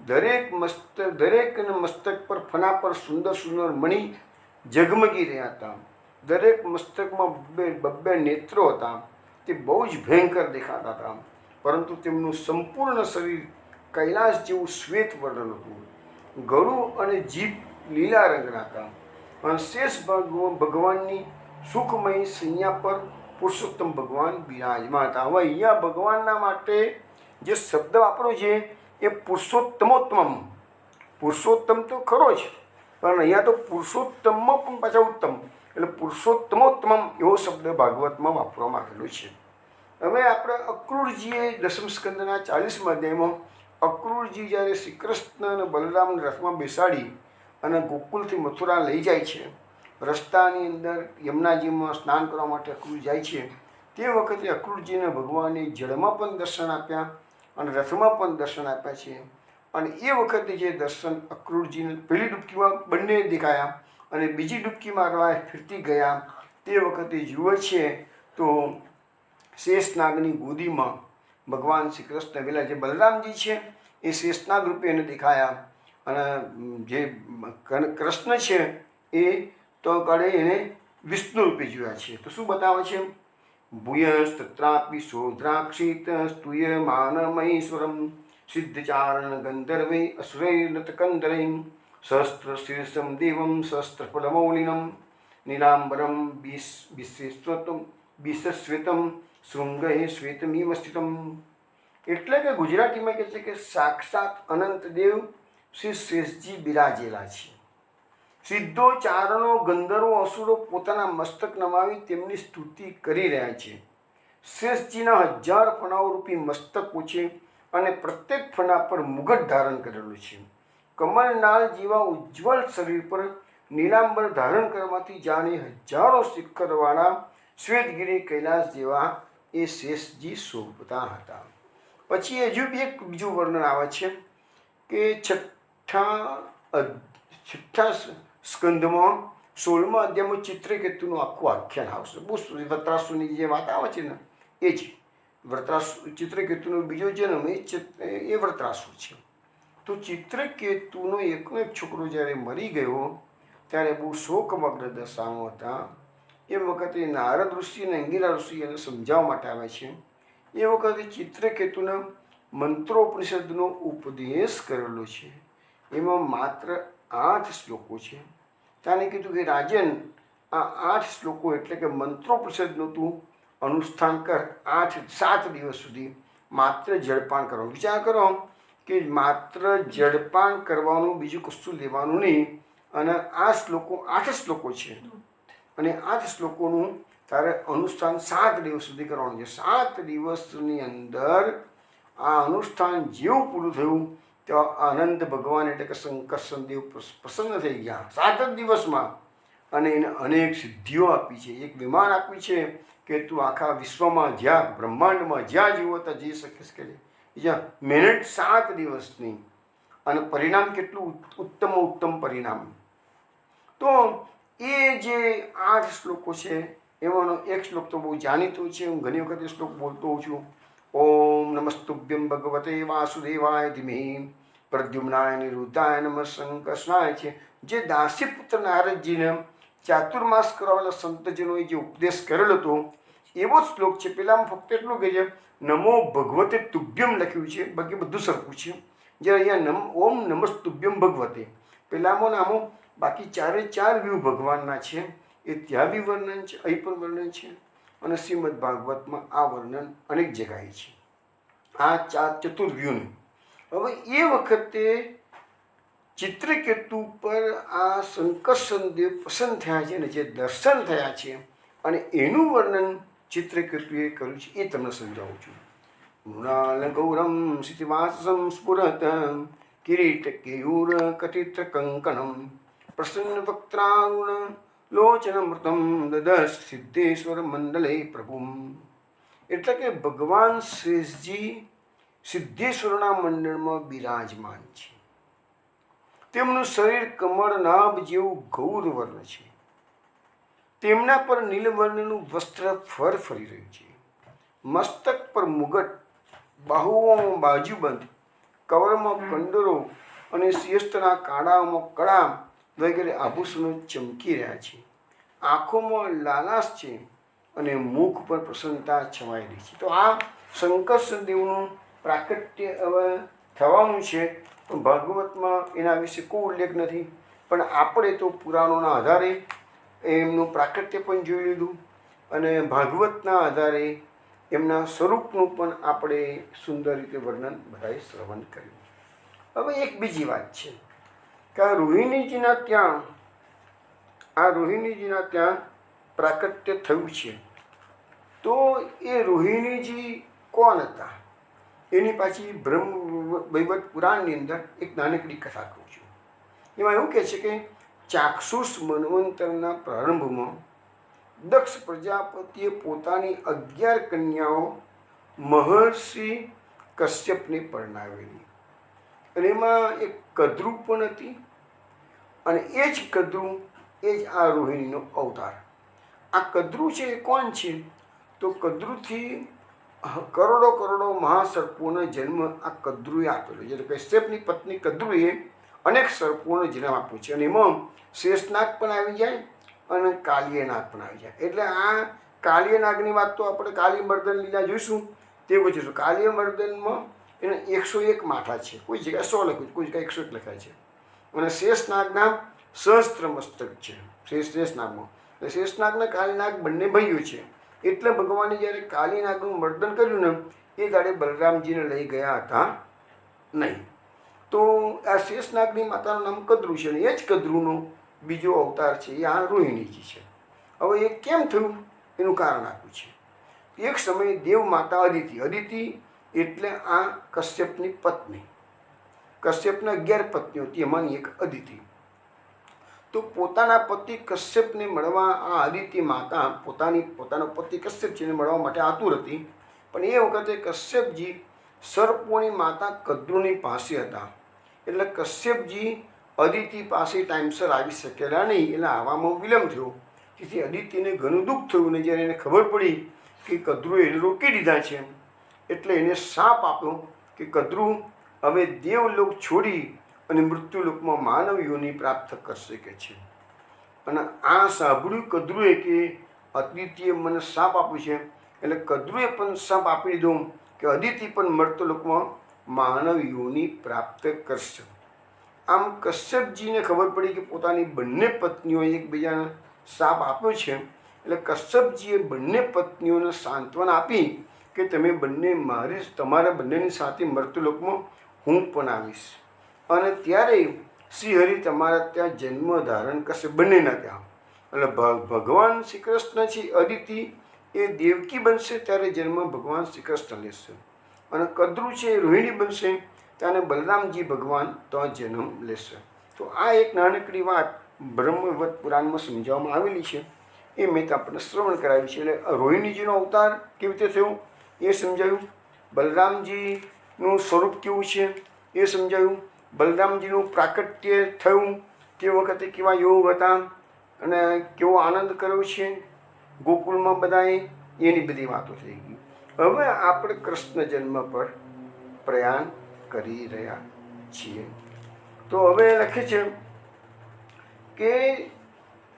દરેક મસ્તક પર ફના પર સુંદર સુંદર મણિ ઝગમગી રહ્યા હતા. દરેક મસ્તકમાં બબ્બે નેત્રો હતા. તે બહુ જ ભયંકર દેખાતા હતા. પરંતુ તેમનું સંપૂર્ણ શરીર કૈલાસ જેવું શ્વેત વર્ણન હતું. ગળું અને જીભ લીલા રંગના હતા. અને શેષ ભગવાનની સુખમય સૈયા પર પુરુષોત્તમ ભગવાન બિરાજમાન હતા. હવે અહીંયા ભગવાનના માટે જે શબ્દ વાપરો છે એ પુરુષોત્તમોત્તમ. પુરુષોત્તમ તો ખરો જ, પણ અહીંયા તો પુરુષોત્તમમાં પણ પાછા ઉત્તમ, એટલે પુરુષોત્તમોત્તમ એવો શબ્દ ભાગવતમાં વાપરવામાં આવેલો છે. હવે આપણે અક્રૂરજીએ 10મ સ્કંદના 40મા અધ્યાયમાં અક્રૂરજી જ્યારે શ્રી કૃષ્ણ અને બલરામને રથમાં બેસાડી અને ગોકુલથી મથુરા લઈ જાય છે, રસ્તાની અંદર યમુનાજીમાં સ્નાન કરવા માટે અક્રૂર જાય છે. તે વખતે અક્રૂરજીને ભગવાને જળમાં પણ દર્શન આપ્યા અને રથમાં પણ દર્શન આપ્યા છે. અને એ વખતે જે દર્શન અક્રૂરજીને પહેલી ડૂબકીમાં બંને દેખાયા અને બીજી ડૂબકી મારવા ફીરતી ગયા, તે વખતે જુએ છે તો શેષનાગની ગોદીમાં ભગવાન શ્રી કૃષ્ણ પેલા જે બલરામજી છે એ શેષનાગ રૂપે એને દેખાયા, અને જે કૃષ્ણ છે એ તો કડે એને વિષ્ણુ રૂપે જોયા છે. તો શું બતાવે છે? ભૂયસ્ત્રાપી શોદ્રાક્ષિત સ્તુય માનમહેશ્વરમ સિદ્ધચારણ ગંધર્વૈ અસુરૈર્નતકંદરૈ સહસ્ત્ર શીર્ષમ દેવમ સહસ્ત્રફલમૌલિનમ નીલાંબરમ બિસશ્વેતમ શૃંગૈ શ્વેતમીવ સ્થિતમ. એટલે કે ગુજરાતીમાં કહે છે કે સાક્ષાત અનંતદેવ શ્રી શેષજી બિરાજેલા છે. સિદ્ધો, ચારણો, ગંધર્વો, અસુરો પોતાના મસ્તક નમાવી તેમની સ્તુતિ કરી રહ્યા છે. શેષજીના 1000 ફણાઓ રૂપી મસ્તકો છે અને પ્રત્યેક ફણા પર મુગટ ધારણ કરેલું છે. કમલનાળ જેવા ઉજ્જવળ શરીર પર નીલાંબર ધારણ કરવાથી જાણે હજારો શિખરવાળા શ્વેતગીરી કૈલાસ જેવા એ શેષજી શોભતા હતા. પછી હજુ એક બીજું વર્ણન આવે છે કે છઠ્ઠા સ્કંદમાં 16મા અધ્યાયમાં ચિત્રકેતુનું આખું આખ્યાન આવશે. બહુ વૃત્રાસુરની જે વાત આવે છે ને એ જ ચિત્રકેતુનો બીજો જન્મ એ વૃત્રાસુર છે. તો ચિત્રકેતુનો એકનો એક છોકરો જ્યારે મરી ગયો ત્યારે બહુ શોકમગ્ન દશામાં હતા. એ વખતે નારદ ઋષિ અને અંગિરા ઋષિ એને સમજાવવા માટે આવે છે. એ વખતે ચિત્રકેતુના મંત્રોપનિષદનો ઉપદેશ કરેલો છે. એમાં માત્ર 8 શ્લોકો છે. તેને કીધું કે રાજન, આ 8 શ્લોકો એટલે કે મંત્રોપનિષદનું તું અનુષ્ઠાન કર. 7 દિવસ સુધી માત્ર જળપાન કરવાનું. વિચાર કરો કે માત્ર જળપાન કરવાનું, બીજું કશું લેવાનું નહીં. અને આ શ્લોકો 8 શ્લોકો છે અને 8 શ્લોકોનું તારે અનુષ્ઠાન 7 દિવસ સુધી કરવાનું છે. 7 દિવસની અંદર આ અનુષ્ઠાન જેવું પૂરું થયું ત્યાં આનંદ ભગવાન એટલે કે શંકર દેવ પ્રસન્ન થઈ ગયા 7 જ દિવસમાં, અને એને અનેક સિદ્ધિઓ આપી છે. એક વિમાન આપ્યું છે કે તું આખા વિશ્વમાં જ્યાં બ્રહ્માંડમાં જ્યાં જીવો ત્યાં જઈ શકીશ કે જ્યાં મહેનત 7 દિવસની, અને પરિણામ કેટલું ઉત્તમ પરિણામ. તો એ જે 8 શ્લોકો છે એમાંનો એક શ્લોક તો બહુ જાણીતો છે. હું ઘણી વખત એ શ્લોક બોલતો હોઉં છું. ઓમ નમસ્તુભ્યમ ભગવતે વાસુદેવાય ધીમહિ પ્રદ્યુમ્નાય નિરુદ્ધાય નમઃ સંકર્ષણાય છે. જે દાસીપુત્ર નારદજીને ચાતુર્માસ કરવાના સંતજનોએ જે ઉપદેશ કરેલો હતો એવો જ શ્લોક છે. પેલામાં ફક્ત એટલું કહે છે નમો ભગવતે તુભ્યમ લખ્યું છે, બાકી બધું સરખું છે. જ્યારે અહીંયા ઓમ નમસ્તુભ્યમ ભગવતે પેલામાં નામો, બાકી 4 વ્યૂ ભગવાનના છે. એ ત્યાં બી વર્ણન છે, અહીં પણ વર્ણન છે, અને શ્રીમદ ભાગવતમાં આ વર્ણન અનેક જગ્યાએ છે. આ 4 ચતુર્વ્યુહનું. હવે એ વખતે ચિત્રકેતુ પર આ શંકરદેવ પસંદ થયા છે અને જે દર્શન થયા છે અને એનું વર્ણન ચિત્રકેતુએ કર્યું છે એ તમને સમજાવું છું. મૃણાલગૌરમ શિતિવાસમ સ્ફુરત કિરીટ કેયુર કટિત કંકણમ પ્રસન્ન વક્ત્રારુણ લોચનમૃતમ દદશ સિદ્ધેશ્વર મંડલે પ્રભુમ. એટલે કે ભગવાન શેષજી સિદ્ધેશ્વરના મંડળમાં બિરાજમાન છે. તેમનું શરીર કમળનાભ જેવું ગૌર વર્ણ છે. તેમના પર નીલવર્ણનું વસ્ત્ર ફરી રહ્યું છે. મસ્તક પર મુગટ, બાહુઓમાં બાજુબંધ, કવરમાં કંડરો અને શિરસ્ત્રના કાંડાઓમાં કડા વગેરે આભૂષણો ચમકી રહ્યા છે. આંખોમાં લાલાશ છે અને મુખ પર પ્રસન્નતા છવાયેલી છે. તો આ શંકરદેવનું પ્રાકટ્ય હવે થવાનું છે, પણ ભાગવતમાં એના વિશે કોઈ ઉલ્લેખ નથી. પણ આપણે તો પુરાણોના આધારે એમનું પ્રાકટ્ય પણ જોઈ લીધું અને ભાગવતના આધારે એમના સ્વરૂપનું પણ આપણે સુંદર રીતે વર્ણન બધાએ શ્રવણ કર્યું. હવે એક બીજી વાત છે કે આ રોહિણીજીના ત્યાં પ્રાકટ્ય થયું છે. તો એ રોહિણીજી કોણ હતા એની પાછી બ્રહ્મ વૈવર્ત પુરાણની અંદર એક નાનકડી કથા કહું છું. એમાં એવું કહે છે કે ચાક્ષુષ મન્વંતરના પ્રારંભમાં દક્ષ પ્રજાપતિએ પોતાની 11 કન્યાઓ મહર્ષિ કશ્યપને પરણાવેલી, અને એમાં એક કદ્રુ પણ હતી, અને એ જ કદ્રુ એ જ આ રોહિણીનો અવતાર. આ કદ્રુ છે એ કોણ છે? તો કદ્રુથી કરોડો કરોડો મહાસર્પોનો જન્મ આ કદ્રુએ આપેલો છે. એટલે કશ્યપની પત્ની કદ્રુએ અનેક સર્પોનો જન્મ આપ્યો છે. અને એમાં શેષનાગ પણ આવી જાય અને કાલિય નાગ પણ આવી જાય. એટલે આ કાલિય નાગની વાત તો આપણે કાલી મર્દન લીલા જોઈશું તે પૂછીશું. કાલિય મર્દનમાં એને 101 માથા છે, કોઈ જગ્યાએ 100 લખ્યું, કોઈ જગ્યાએ 101 લખાય છે. અને શેષનાગના સહસ્ત્ર મસ્તક છે. શેષનાગમાં એટલે શેષનાગના કાલીનાગ બંને ભાઈઓ છે. એટલે ભગવાને જ્યારે કાલીનાગનું મર્દન કર્યું ને એ દાડે બલરામજીને લઈ ગયા હતા નહીં. તો આ શેષનાગની માતાનું નામ કદ્રુ છે. અને એ જ કદ્રુનો બીજો અવતાર છે એ આ રોહિણીજી છે. હવે એ કેમ થયું એનું કારણ આપ્યું છે. એક સમયે દેવ માતા અદિતિ એટલે આ કશ્યપની પત્ની, કશ્યપના 11 પત્નીઓ હતી, એમાંની એક અદિતિ. તો પોતાના પતિ કશ્યપને મળવા આ અદિતિ માતા પોતાનો પતિ કશ્યપજીને મળવા માટે આતુર હતી. પણ એ વખતે કશ્યપજી સર્પોની માતા કદ્રુની પાસે હતા. એટલે કશ્યપજી અદિતિ પાસે ટાઈમસર આવી શકેલા નહીં. એટલે આવવામાં વિલંબ થયો. તેથી અદિતિને ઘણું દુઃખ થયું. ને જ્યારે એને ખબર પડી કે કદ્રુએ એને રોકી દીધા છે એટલે એને શાપ આપ્યો કે કદ્રુ હવે દેવલોક છોડી અને મૃત્યુલોકમાં માનવ યોનિ પ્રાપ્ત કરશે કે છે. અને આ સાંભળ્યું કદ્રુએ કે અદિતિએ મને શાપ આપ્યો છે. એટલે કદ્રુએ પણ શાપ આપી દીધો કે અદિતિ પણ મર્તલોકમાં માનવ યોનિ પ્રાપ્ત કરશે. આમ કશ્યપજીને ખબર પડી કે પોતાની બંને પત્નીઓએ એકબીજાને શાપ આપ્યો છે. એટલે કશ્યપજીએ બંને પત્નીઓને સાંત્વના આપી કે તમે બંને તમારા બંનેની સાથે મર્તલોકમાં હું પણ આવીશ. અને ત્યારે શ્રીહરિ તમારા ત્યાં જન્મ ધારણ કરશે, બંનેના ત્યાં. એટલે ભગવાન શ્રી કૃષ્ણ છે અદિતિ એ દેવકી બનશે ત્યારે જન્મ ભગવાન શ્રી કૃષ્ણ લેશે. અને કદ્રુ છે એ રોહિણી બનશે ત્યારે બલરામજી ભગવાન તો જન્મ લેશે. તો આ એક નાનકડી વાત બ્રહ્મવત પુરાણમાં સમજાવવામાં આવેલી છે. એ મેં આપણને શ્રવણ કરાવ્યું છે. એટલે રોહિણીજીનો અવતાર કેવી રીતે થયો એ સમજાયું, બલરામજીનું સ્વરૂપ કેવું છે એ સમજાયું, બલરામજીનું પ્રાકટ્ય થયું તે વખતે કેવા યોગ હતા અને કેવો આનંદ કર્યો છે ગોકુળમાં બધાએ, એની બધી વાતો થઈ ગઈ. હવે આપણે કૃષ્ણ જન્મ પર પ્રયાણ કરી રહ્યા છીએ. તો હવે લખે છે કે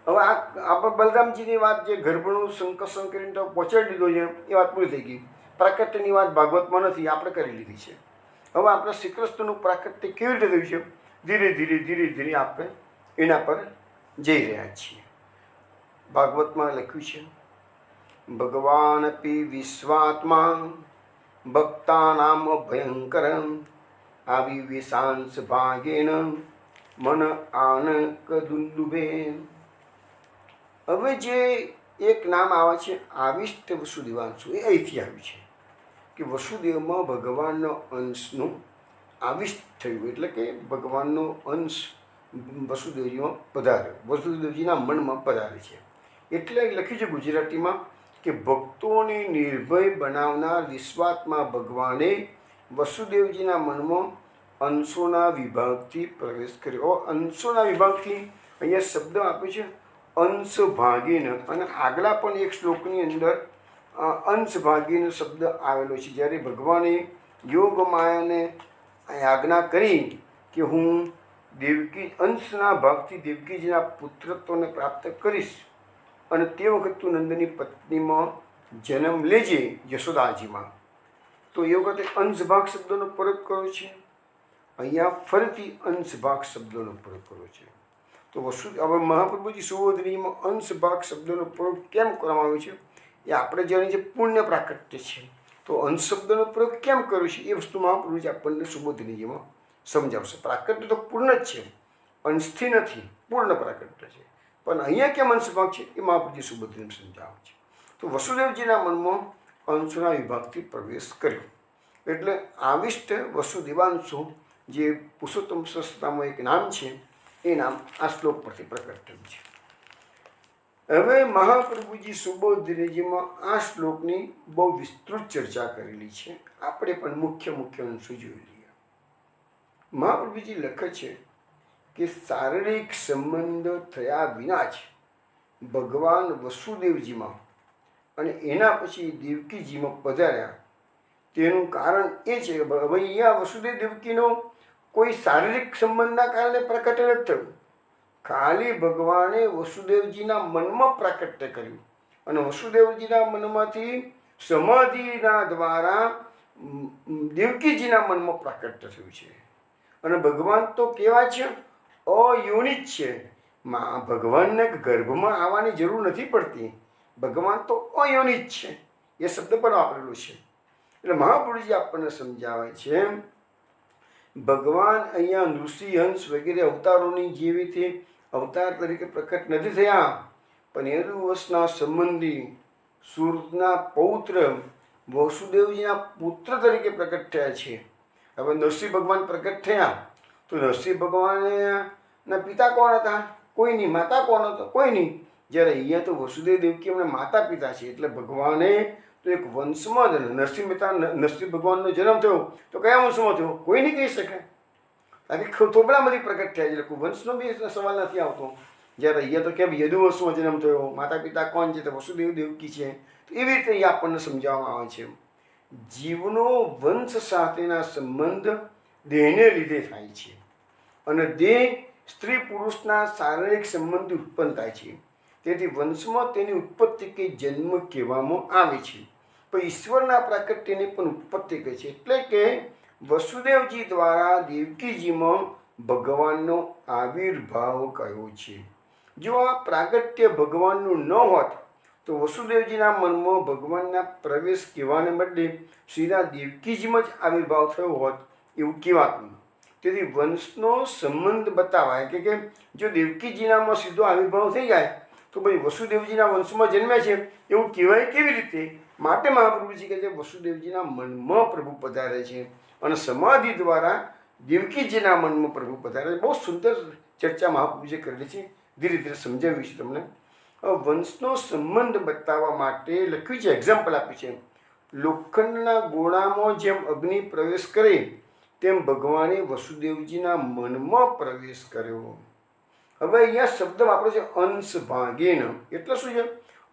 હવે આપણે બલરામજીની વાત જે ગર્ભનું સંકર્ષણ કરીને તો પહોંચાડી દીધો છે એ વાત પૂરી થઈ ગઈ. પ્રાકટ્યની વાત ભાગવતમાં નથી, આપણે કરી લીધી છે. હવે આપણે શ્રી કૃષ્ણનું પ્રાકટ્ય કેવી રીતે થયું છે ધીરે ધીરે આપણે એના પર જઈ રહ્યા છીએ. ભાગવતમાં લખ્યું છે ભગવાનપી વિશ્વાત્મા ભક્તાનામ ભયંકર આવિવેશાંશ ભાગેન મન આનક દુંદુભે. હવે જે એક નામ આવે છે આવિષ્ટ વસુદેવાંશુ, એ અહીંથી આવ્યું છે કે વસુદેવમાં ભગવાનનો અંશનું આવિષ્ટ થયું. એટલે કે ભગવાનનો અંશ વસુદેવજીમાં પધાર્યો, વસુદેવજીના મનમાં પધારે છે. એટલે લખ્યું છે ગુજરાતીમાં કે ભક્તોને નિર્ભય બનાવનાર વિશ્વાત્મા ભગવાને વસુદેવજીના મનમાં અંશોના વિભાગથી પ્રવેશ કર્યો. અંશોના વિભાગથી અહીંયા શબ્દ આપ્યો છે અંશ ભાગીને. અને આગલા પણ એક શ્લોકની અંદર અંશ ભાગીનો શબ્દ આવેલો છે. જ્યારે ભગવાને યોગ માયાને આજ્ઞા કરી કે હું દેવકી અંશના ભાગથી દેવકીજીના પુત્રત્વને પ્રાપ્ત કરીશ અને તે વખત તું નંદની પત્નીમાં જન્મ લેજે યશોદાજીમાં. તો એ વખતે અંશભાગ શબ્દનો પ્રયોગ કર્યો છે. અહીંયા ફરીથી અંશભાગ શબ્દનો પ્રયોગ કર્યો છે. તો હવે મહાપ્રભુજી સુબોધનીમાં અંશભાગ શબ્દનો પ્રયોગ કેમ કરવામાં આવ્યો છે એ આપણે જાણીએ છીએ પુણ્ય પ્રાકટ્ય છે. તો અંશ શબ્દનો પ્રયોગ કેમ કર્યો છે એ વસ્તુ મહાપ્રભુજી આપણને સુબોધનીજીમાં સમજાવશે. પ્રાકટ્ય તો પૂર્ણ જ છે, અંશથી નથી, પૂર્ણ પ્રાકટ્ય છે. પણ અહીંયા કેમ અંશભાગ છે એ મહાપ્રભુજી સુબોધનીમાં સમજાવે છે. તો વસુદેવજીના મનમાં અંશના વિભાગથી પ્રવેશ કર્યો. એટલે આવિષ્ટ વસુદેવાંશુ જે પુરુષોત્તમ સંસ્થામાં એક નામ છે એ નામ આ શ્લોક પરથી પ્રકટ થયું છે. હવે મહાપ્રભુજી સુબોધનીજીમાં આ શ્લોકની બહુ વિસ્તૃત ચર્ચા કરેલી છે. આપણે પણ મુખ્ય અંશો જોઈ લઈએ. મહાપ્રભુજી લખે છે કે શારીરિક સંબંધ થયા વિના જ ભગવાન વસુદેવજીમાં અને એના પછી દેવકીજીમાં પધાર્યા તેનું કારણ એ છે કે હવે અહીંયા વસુદેવ દેવકીનો કોઈ શારીરિક સંબંધના કારણે પ્રકટ નથી થયું. ખાલી ભગવાને વસુદેવજીના મનમાં પ્રાકટ્ય કર્યું અને વસુદેવજીના મનમાંથી સમાધિના દ્વારા દેવકીજીના મનમાં પ્રાકટ્ય થયું છે. અને ભગવાન તો કેવા છે? અયોનિત છે. ભગવાનને ગર્ભમાં આવવાની જરૂર નથી પડતી. ભગવાન તો અયોનિત છે. એ શબ્દ પણ વાપરેલો છે. એટલે મહાપુરુષજી આપણને સમજાવે છે ભગવાન અહીંયા નૃસિંહંસ વગેરે અવતારોની જેવી રીતે અવતાર તરીકે પ્રકટ નથી થયા, પણ યદુવંશના સંબંધી સૂરના પૌત્ર વસુદેવજીના પુત્ર તરીકે પ્રકટ થયા છે. હવે નરસિંહ ભગવાન પ્રકટ થયા તો નરસિંહ ભગવાનના પિતા કોણ હતા? કોઈ નહીં. માતા કોણ હતો? કોઈ નહીં. જ્યારે અહીંયા તો વસુદેવ દેવકી એમના માતા પિતા છે. એટલે ભગવાને તો એક વંશમાં જ નરસિંહ ભગવાનનો જન્મ થયો તો કયા વંશમાં થયો? કોઈ નહીં કહી શકાય. કારણ કે થોબડામાંથી પ્રકટ થયા એટલે કોઈ વંશનો બી સવાલ નથી આવતો. જ્યારે અહીંયા તો કેમ યદુવંશમાં જન્મ થયો, માતા પિતા કોણ છે? તો વસુદેવ દેવકી છે. તો એવી રીતે અહીંયા આપણને સમજાવવામાં આવે છે જીવનો વંશ સાથેના સંબંધ દેહને લીધે થાય છે અને દેહ સ્ત્રી પુરુષના શારીરિક સંબંધ ઉત્પન્ન થાય છે. તેથી વંશમાં તેની ઉત્પત્તિ કે જન્મ કહેવામાં આવે છે. પણ ઈશ્વરના પ્રાકટ્યને પણ ઉત્પત્તિ કહે છે. એટલે કે વસુદેવજી દ્વારા દેવકીજીમાં ભગવાનનો આવિર્ભાવ કયો છે. જો આ પ્રાગટ્ય ભગવાનનું ન હોત તો વસુદેવજીના મનમાં ભગવાનના પ્રવેશ કહેવાને બદલે સીધા દેવકીજીમાં જ આવિર્ભાવ થયો હોત એવું કહેવાતું. તેથી વંશનો સંબંધ બતાવાય કે જો દેવકીજીનામાં સીધો આવિર્ભાવ થઈ જાય તો ભાઈ વસુદેવજીના વંશમાં જન્મ્યા છે એવું કહેવાય કેવી રીતે? માટે મહાપ્રભુજી કહે છે વસુદેવજીના મનમાં પ્રભુ પધારે છે અને સમાધિ દ્વારા દેવકીજીના મનમાં પ્રભુ પધારે છે. બહુ સુંદર ચર્ચા મહાપ્રભુજીએ કરેલી છે. ધીરે ધીરે સમજાવ્યું છે તમને. વંશનો સંબંધ બતાવવા માટે લખ્યું છે, એક્ઝામ્પલ આપ્યું છે. લોખંડના ગોળામાં જેમ અગ્નિ પ્રવેશ કરે તેમ ભગવાને વસુદેવજીના મનમાં પ્રવેશ કર્યો. હવે અહીંયા શબ્દ વાપરો છે અંશ ભાગેન. એટલે શું છે?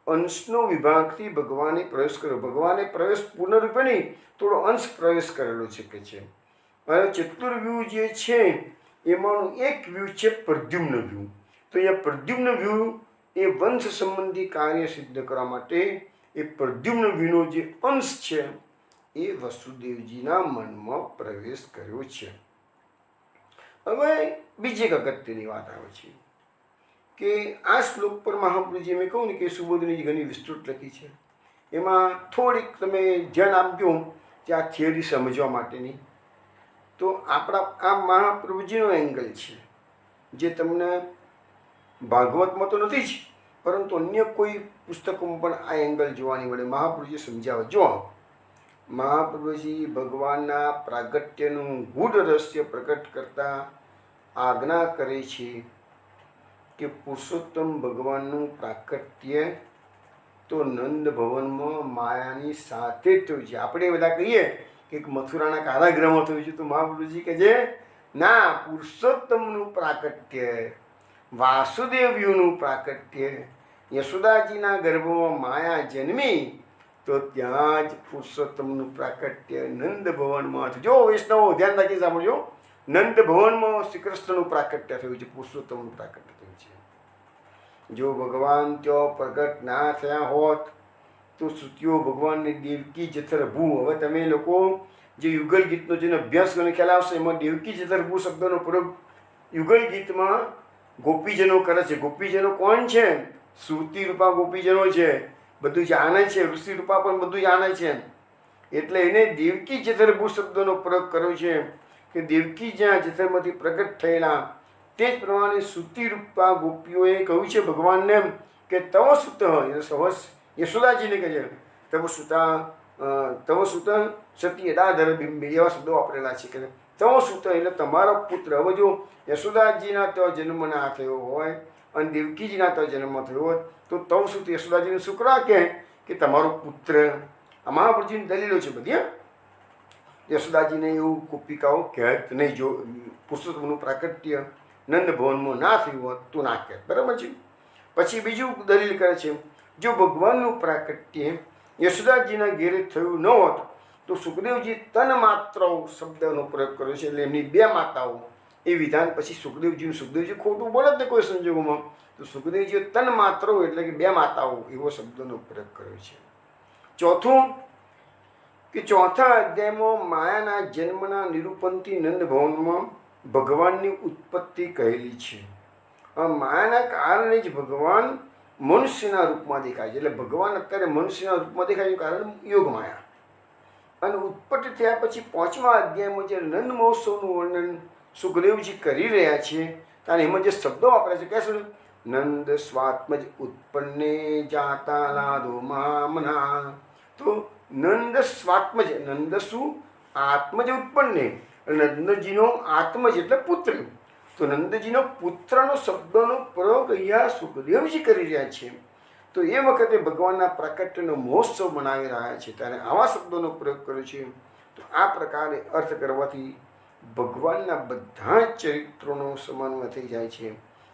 અંશનો વિભાગથી ભગવાને પ્રવેશ કર્યો. ભગવાને પ્રવેશ પૂર્ણરૂપે નહીં, થોડો અંશ પ્રવેશ કરેલો છે કે છે. અને ચતુર્વ્યૂહ જે છે એમાંનું એક વ્યૂહ છે પ્રદ્યુમ્ન વ્યૂહ. તો અહીંયા પ્રદ્યુમ્ન વ્યૂહ એ વંશ સંબંધી કાર્ય સિદ્ધ કરવા માટે એ પ્રદ્યુમ્ન વ્યૂહનો જે અંશ છે એ વસુદેવજીના મનમાં પ્રવેશ કર્યો છે. હવે બીજી એક અગત્યની વાત આવે છે કે આ શ્લોક પર મહાપ્રભુજી મેં કહું ને કે સુબોધની ઘણી વિસ્તૃત લખી છે. એમાં થોડીક તમે ધ્યાન આપજો ત્યાં થિયરી સમજવા માટેની. તો આપણા આ મહાપ્રભુજીનો એંગલ છે જે તમને ભાગવતમાં તો નથી જ, પરંતુ અન્ય કોઈ પુસ્તકોમાં પણ આ એંગલ જોવાની વડે મહાપ્રભુજી સમજાવે. જો મહાપ્રભુજી ભગવાનના પ્રાગટ્યનું ગૂઢ રહસ્ય પ્રકટ કરતા આજ્ઞા કરે છે કે પુરુષોત્તમ ભગવાનનું પ્રાકટ્ય તો નંદ ભવનમાં માયાની સાથે જ થયું છે. આપણે બધા કહીએ કે મથુરાના કારાગૃહમાં થયું છે, તો મહાપ્રભુજી કહે છે ના, પુરુષોત્તમનું પ્રાકટ્ય, વાસુદેવનું પ્રાકટ્ય, યશોદાજીના ગર્ભમાં માયા જન્મી તો ત્યાં જ પુરુષોત્તમનું પ્રાકટ્ય નંદ ભવનમાં થયું. જો વૈષ્ણવો ધ્યાન રાખી સાંભળજો, નંદ ભવનમાં શ્રી કૃષ્ણનું પ્રાકટ્ય થયું છે, પુરુષોત્તમનું પ્રાકટ્ય થયું છે. જો ભગવાન ત્યાં પ્રગટ ના થયા હોત તો શ્રુતિઓ ભગવાનની દેવકી જથરભૂ. હવે તમે લોકો જે યુગલ ગીતનો જેનો અભ્યાસ કરીને ખ્યાલ આવશે એમાં દેવકી જથરભૂ શબ્દનો પ્રયોગ યુગલ ગીતમાં ગોપીજનો કરે છે. ગોપીજનો કોણ છે? શ્રુતિ રૂપા ગોપીજનો છે. બધું જાણે છે, ઋષિ રૂપા પણ બધું જાણે છે. એટલે એને દેવકી જથરભૂ શબ્દનો પ્રયોગ કર્યો છે કે દેવકી જ્યાં જથરમાંથી પ્રગટ થયેલા તે જ પ્રમાણે શ્રુતિ રૂપા ગોપીઓએ કહ્યું છે ભગવાનને કે તવ સુત, યશોદાજીને કહે છે તવ સુત સતી યદાધર બિંબે, એવા શબ્દો વાપરેલા છે કે તવ સુત એટલે તમારો પુત્ર. હવે જો યશોદાજીના તો જન્મ ના થયો હોય અને દેવકીજીના તો જન્મ થયો હોય તો તવ સુત યશોદાજીને શુક્રા કે તમારો પુત્ર. આ મહાપ્રભુજીની દલીલો છે બધી. યશોદાજીને એવું ગોપિકાઓ કહેત નહીં જો પુરુષોત્તમનું પ્રાકટ્ય નંદ ભવનમાં ના થયું હોત તો ના કહેત. બરાબર છે. પછી બીજું દલીલ કરે છે જો ભગવાનનું પ્રાકટ્ય યશોદાજીના ઘેરે થયું ન હોત તો સુખદેવજી તન માત્ર શબ્દનો પ્રયોગ કર્યો છે, એટલે એમની બે માતાઓ એ વિધાન પછી સુખદેવજી ખોટું બોલે જ ને કોઈ સંજોગોમાં, તો સુખદેવજીએ તન માત્ર એટલે કે બે માતાઓ એવો શબ્દનો પ્રયોગ કર્યો છે. ચોથું કે ચોથા અધ્યાયમાં માયાના જન્મના નિરૂપણથી નંદ ભવનમાં ભગવાનની ઉત્પત્તિ કહેલી છે. માયાના કારણે જ ભગવાન મનુષ્યના રૂપમાં દેખાય છે. એટલે ભગવાન અત્યારે મનુષ્યના રૂપમાં દેખાય છે કારણ યોગ માયા. અને ઉત્પત્તિ થયા પછી 5મા અધ્યાયમાં જે નંદ મહોત્સવનું વર્ણન સુખદેવજી કરી રહ્યા છે ત્યારે એમાં જે શબ્દો વાપરે છે કે શું? નંદ સ્વાત્મજ ઉત્પન્ને જાતા લાદો મામના. તો નંદ સ્વાત્મજ, નંદ શું? આત્મજ ઉત્પન્ને, નંદજીનો આત્મજ એટલે પુત્ર. તો નંદજીનો પુત્રનો શબ્દનો પ્રયોગ અહીંયા સુખદેવજી કરી રહ્યા છે. તો એ વખતે ભગવાનના પ્રાકટ્યનો મહોત્સવ મનાવી રહ્યા છે ત્યારે આવા શબ્દોનો પ્રયોગ કર્યો છે. તો આ પ્રકારે અર્થ કરવાથી ભગવાનના બધા જ ચરિત્રોનો સમન્વય થઈ જાય છે.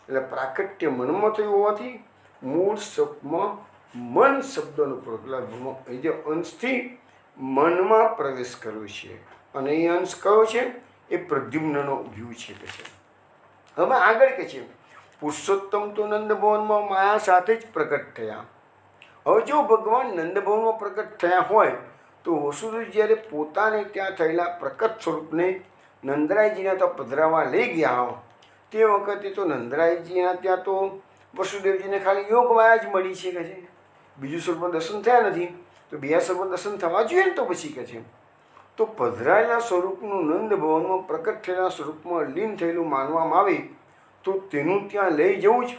એટલે પ્રાકટ્ય મનમાં થયું હોવાથી મૂળ શબ્દમાં મન શબ્દનો પ્રયોગ, એ જે અંશથી મનમાં પ્રવેશ કર્યો છે. અને એ અંશ કયો છે? એ પ્રદ્યુમ્નનો વ્યૂ છે કે છે. હવે આગળ કે છે પુરુષોત્તમ તો નંદભવનમાં માયા સાથે જ પ્રગટ થયા. હવે જો ભગવાન નંદભવનમાં પ્રગટ થયા હોય તો વસુદેવ જ્યારે પોતાને ત્યાં થયેલા પ્રકટ સ્વરૂપને નંદરાયજીના તો પધરાવા લઈ ગયા તે વખતે તો નંદરાયજીના ત્યાં તો વસુદેવજીને ખાલી યોગ માયા જ મળી છે કે છે, બીજું સ્વરૂપમાં દર્શન થયા નથી. તો બીજા સ્વરૂપમાં દર્શન થવા જોઈએ ને તો પછી કે છે તો પધરાયેલા સ્વરૂપનું નંદ ભવનમાં પ્રકટ થયેલા સ્વરૂપમાં લીન થયેલું માનવામાં આવે તો તેનું ત્યાં લઈ જવું જ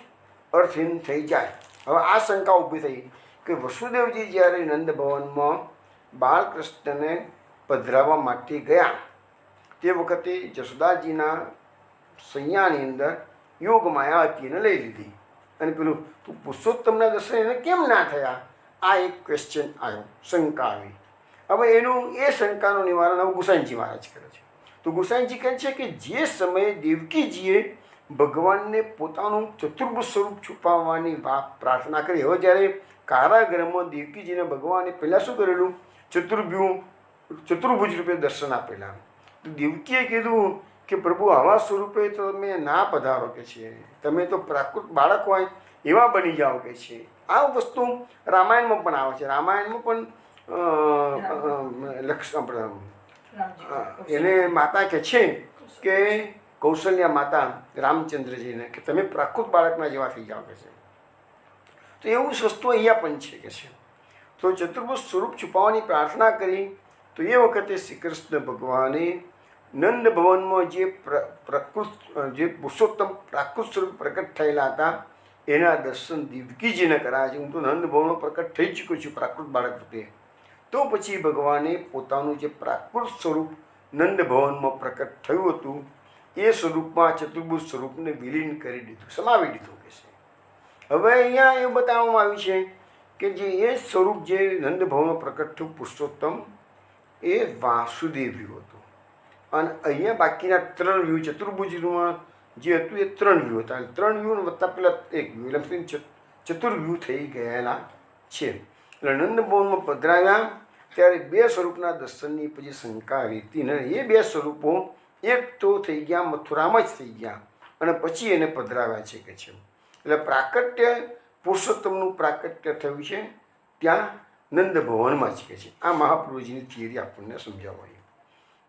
અર્થહીન થઈ જાય. હવે આ શંકા ઊભી થઈ કે વસુદેવજી જ્યારે નંદ ભવનમાં બાળકૃષ્ણને પધરાવવા માટે ગયા તે વખતે જશોદાજીના સૈયાની અંદર યોગ માયા હતી એને લઈ લીધી અને પેલું તું પુરુષોત્તમના દર્શન એને કેમ ના થયા? આ એક ક્વેશ્ચન આવ્યો, શંકા આવી. હવે એનું એ શંકાનું નિવારણ હવે ગુસાઈજી મહારાજ કરે છે. તો ગુસાઈજી કહે છે કે જે સમયે દેવકીજીએ ભગવાનને પોતાનું ચતુર્ભુજ સ્વરૂપ છુપાવવાની પ્રાર્થના કરી, હવે જ્યારે કારાગૃહમાં દેવકીજીને ભગવાને પહેલાં શું કરેલું? ચતુર્ભુજ રૂપે દર્શન આપેલા. તો દેવકીએ કીધું કે પ્રભુ આવા સ્વરૂપે તો તમે ના પધારો કે છે, તમે તો પ્રાકૃત બાળક હોય એવા બની જાઓ કે છે. આ વસ્તુ રામાયણમાં પણ આવે છે. રામાયણમાં પણ એને માતા કહે છે કે કૌશલ્યા માતા રામચંદ્રજીને કે તમે પ્રાકૃત બાળકના જેવા થઈ જાઓ કે છે. તો એવું વસ્તુ અહીંયા પણ છે કે છે. તો ચતુર્ભુજ સ્વરૂપ છુપાવવાની પ્રાર્થના કરી તો એ વખતે શ્રી કૃષ્ણ ભગવાને નંદ ભવનમાં જે પુરુષોત્તમ પ્રાકૃત સ્વરૂપ પ્રકટ થયેલા હતા એના દર્શન દેવકીજીને કરાયા છે. હું તો નંદ ભવનમાં પ્રકટ થઈ ચૂક્યો છું પ્રાકૃત બાળક રૂપે. તો પછી ભગવાને પોતાનું જે પ્રાકૃત સ્વરૂપ નંદ ભવનમાં પ્રકટ થયું હતું એ સ્વરૂપમાં ચતુર્ભુજ સ્વરૂપને વિલીન કરી દીધું, સમાવી દીધું કે છે. હવે અહીંયા એવું બતાવવામાં આવ્યું છે કે જે એ સ્વરૂપ જે નંદ ભવનમાં પ્રકટ થયું પુરુષોત્તમ એ વાસુદેવ વ્યૂ હતું. અને અહીંયા બાકીના 3 વ્યૂ ચતુર્ભુજમાં જે હતું એ 3 વ્યૂ હતા. 3 વ્યૂ વત્તા પેલા એક વ્યૂ એટલે ચતુર્વ્યૂહ થઈ ગયેલા છે. એટલે નંદ ભવનમાં પધરાવ્યા ત્યારે 2 સ્વરૂપના દર્શનની પછી શંકા આવી હતી ને એ 2 સ્વરૂપો એક તો થઈ ગયા મથુરામાં જ થઈ ગયા અને પછી એને પધરાવ્યા છે કે છે. એટલે પ્રાકટ્ય પુરુષોત્તમનું પ્રાકટ્ય થયું છે ત્યાં નંદ ભવનમાં જ કે છે. આ મહાપ્રભુજીની થિયરી આપણને સમજાવવાની.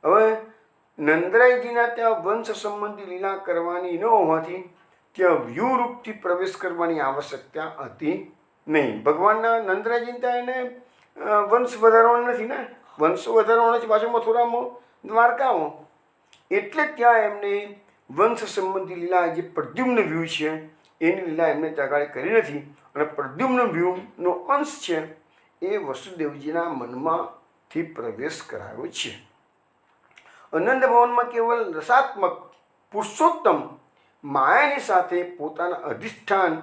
હવે નંદરાયજીના ત્યાં વંશ સંબંધી લીલા કરવાની ન હોવાથી ત્યાં વ્યૂહરૂપથી પ્રવેશ કરવાની આવશ્યકતા હતી નહીં. ભગવાનના નંદરાયજીને ત્યાં એને વંશ વધારવાનો નથી ને, વંશ વધારવાનો છે પાછો મથુરામાં દ્વારકામાં. એટલે ત્યાં એમને વંશ સંબંધી લીલા જે પ્રદ્યુમ્ન વ્યૂહ છે એની લીલા એમને ત્યાં કરી નથી. અને પ્રદ્યુમ્ન વ્યૂહનો અંશ છે એ વસુદેવજીના મનમાંથી પ્રવેશ કરાયો છે. આનંદ ભવનમાં કેવલ રસાત્મક પુરુષોત્તમ માયાની સાથે પોતાના અધિષ્ઠાન